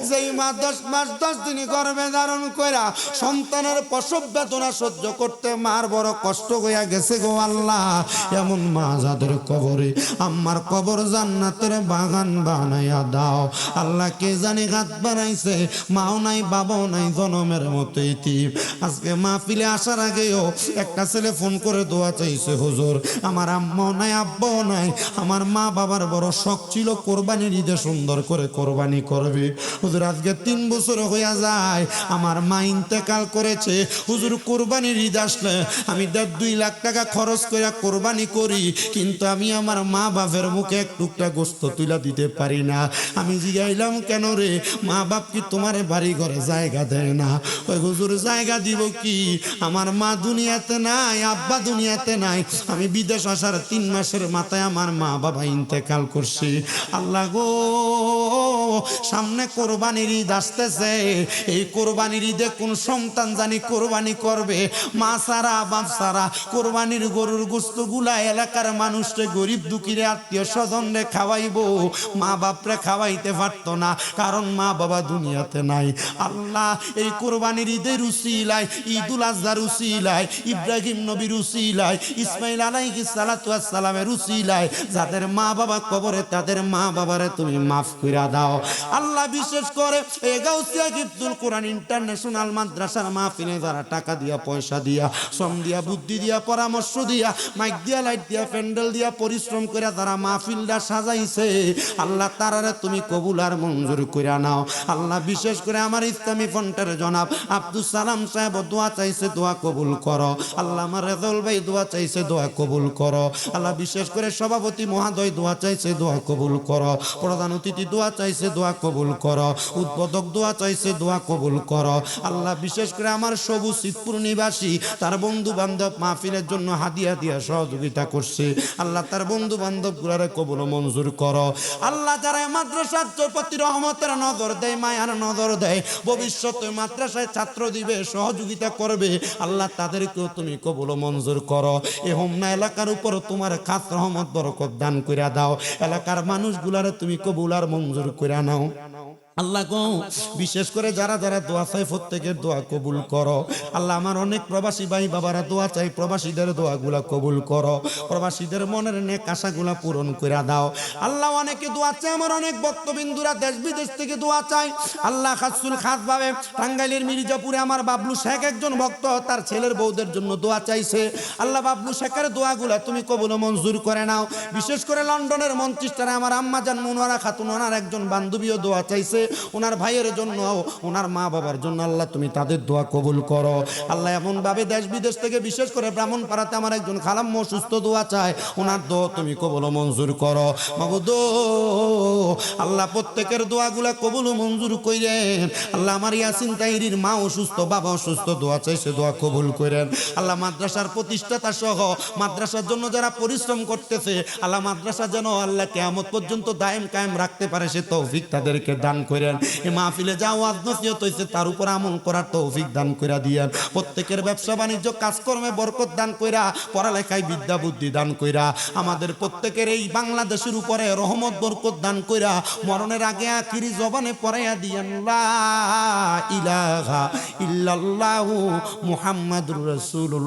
যেই মা 10 মাস 10 দিন গর্ভে ধারণ কইরা সন্তানের প্রসব বেদনা সহ্য করতে মার বড় কষ্ট হইয়া গেছে গো আল্লাহ, এমন মা যাদের কবরে আম্মার কবর জান্নাতের বাগান বানাইয়া দাও। আল্লাহ কে জানি হাত বাড়াইছে, মাও নাই বাবাও নাই, জনমের মতো ইতিম। আজকে মাহফিলে আসার আগেও একটা ছেলে ফোন করে দোয়া চাইছে, হুজুর আমার আম্মাও নাই আব্বাও নাই, আমার মা বাবার বড় শখ ছিল কোরবানির ঈদে সুন্দর করে কোরবানি করবে। হুজুর আজকে 3 বছর হইয়া যায় আমার মা ইন্তেকাল করেছে, হুজুর কোরবানির ঈদ আসলে আমি 1.5-2 লাখ টাকা খরচ করে কোরবানি করি, কিন্তু আমি আমার মা বাপের মুখে এক টুকটা গোস্ত তুলা দিতে পারি না। আমি জিগাইলাম কেন রে, মা বাপ কি তোমার বাড়ি ঘরে জায়গা দেয় না? ওই হুজুর জায়গা দিব কি, আমার মা দুনিয়াতে নাই আব্বা দুনিয়াতে নাই, আমি বিদেশ আসার 3 মাসের মাথায় আমার মা বাবা ইন্তেকাল করছে। আল্লাহ গো সামনে কোরবানির ঈদ আসতেছে, এই কোরবানির ঈদে কোন সন্তান জানি কোরবানি করবে, মা সারা বাপ সারা কোরবানির গরুর গোস্ত গুলা এলাকার মানুষকে গরিব দুঃখীরে আত্মীয় স্বজনরে খাওয়াইবো, মা বাপরে খাওয়াইতে পারতো না কারণ মা বাবা দুনিয়াতে নাই। আল্লাহ এই কোরবানির ঈদের উসিলায়, ঈদুল আজহার উসিলায়, ইব্রাহিম নবীর উসিলায়, ইসমাইল আলাইহিস সালাতু ওয়াস সালামের উসিলায় যাদের মা বাবা কবরে তাদের মা বাবারে তুমি মাফ কইরা দাও আল্লাহ। বিশেষ করে এই গাউসিয়া হিফজুল কোরআন ইন্টারন্যাশনাল মাদ্রাসার মাহফিলে যারা টাকা দিয়া পয়সা দিয়া শ্রম দিয়া বুদ্ধি দিয়া পরামর্শ দিয়া মাইক দিয়া লাইট দিয়া প্যান্ডেল দিয়া পরিশ্রম করে যারা মাহফিলটা সাজাইছে আল্লাহ তারারে তুমি কবুল আর মঞ্জুর কইরা নাও আল্লাহ। বিশেষ করে আমার ইসলামী ফ্রন্টের জনাব আব্দুল সালাম সাহেব দোয়া চাইছে, দোয়া কবুল করো আল্লাহ। আমার রেজাউল ভাই দোয়া চাইছে, দোয়া কবুল করো আল্লাহ। বিশেষ করে সভাপতি মহাদয় দোয়া চাইছে, দোয়া কবুল করো। প্রধান অতিথি দোয়া চাইছে, দোয়া কবুল করো। উদ্বোধক দোয়া চাইছে, দোয়া কবুল করো আল্লাহ। বিশেষ করে আমার সবুজ সিদ্ধপুর নিবাসী তার বন্ধু বান্ধব মাহফিলের জন্য হাদিয়া দিয়া সহযোগিতা করছে আল্লাহ, তার বন্ধু বান্ধব গুলারে কবুল মঞ্জুর করো আল্লাহ। যারা মাদ্রাসার প্রতি রহমতের নজর দেয়, মায়ার নজর দেয়, ভবিষ্যতে মাদ্রাসায় ছাত্র দিবে, সহযোগিতা করবে আল্লাহ, তাদেরকেও তুমি কবুল মঞ্জুর করো। এ হোমনা এলাকার উপর তোমার খাস রহমত বরকত দান কইরা দাও। এলাকার মানুষগুলারে তুমি কবুল আর মঞ্জুর কইরা নাও আল্লাহ গো। বিশেষ করে যারা যারা দোয়া চাই প্রত্যেকের দোয়া কবুল করো আল্লাহ। আমার অনেক প্রবাসী ভাই বাবারা দোয়া চাই, প্রবাসীদের দোয়াগুলা কবুল করো, প্রবাসীদের মনের নেক আশাগুলা পূরণ করে দাও আল্লাহ। অনেকে দোয়া চাই, আমার অনেক ভক্তবিন্দুরা দেশ বিদেশ থেকে দোয়া চাই আল্লাহ। খাসুল খাস ভাবে টাঙ্গাইলের মির্জাপুরে আমার বাবলু শেখ একজন ভক্ত তার ছেলের বউদের জন্য দোয়া চাইছে আল্লাহ। বাবলু শেখের দোয়াগুলা তুমি কবুল মঞ্জুর করে নাও। বিশেষ করে লন্ডনের মঞ্চিস্টারে আমার আম্মা জান মুনওয়ারা খাতুন ওনার একজন বান্ধবীও দোয়া চাইছে, ওনার ভাইয়ের জন্য, ওনার মা বাবার জন্য আল্লাহ তুমি তাদের দোয়া কবুল করো আল্লাহ। এমন ভাবে দেশ বিদেশ থেকে বিশেষ করে ব্রাহ্মণপাড়াতে আমার একজন খালাম্ম অসুস্থ, দোয়া চায়, ওনার দোয়া তুমি কবুল মঞ্জুর করো মাবুদ আল্লাহ। প্রত্যেকের দোয়াগুলা কবুল মঞ্জুর কইরেন আল্লাহ। আমার ইয়াসিন তাহিরির মা অসুস্থ, বাবা অসুস্থ, দোয়া চাইছে, দোয়া কবুল করেন আল্লাহ। মাদ্রাসার প্রতিষ্ঠাতা সহ মাদ্রাসার জন্য যারা পরিশ্রম করতেছে আল্লাহ, মাদ্রাসা যেন আল্লাহ কিয়ামত পর্যন্ত দায়েম কায়েম রাখতে পারে সে তৌফিক তাদেরকে দান করে করেন। এই মাহফিলে যা ওয়াজ নসিহত হইছে তার উপর আমল করার তৌফিক দান কইরা দিয়েন। প্রত্যেকের ব্যবসা বাণিজ্য কাজকর্মে বরকত দান কইরা, পড়ালেখায় বিদ্যা বুদ্ধি দান কইরা, আমাদের প্রত্যেকের এই বাংলাদেশের উপরে রহমত বরকত দান কইরা মরণের আগে আখিরি জবানে পড়াইয়া দিয়েন লা ইলাহা ইল্লাল্লাহু মুহাম্মাদুর রাসূলুল্লাহ।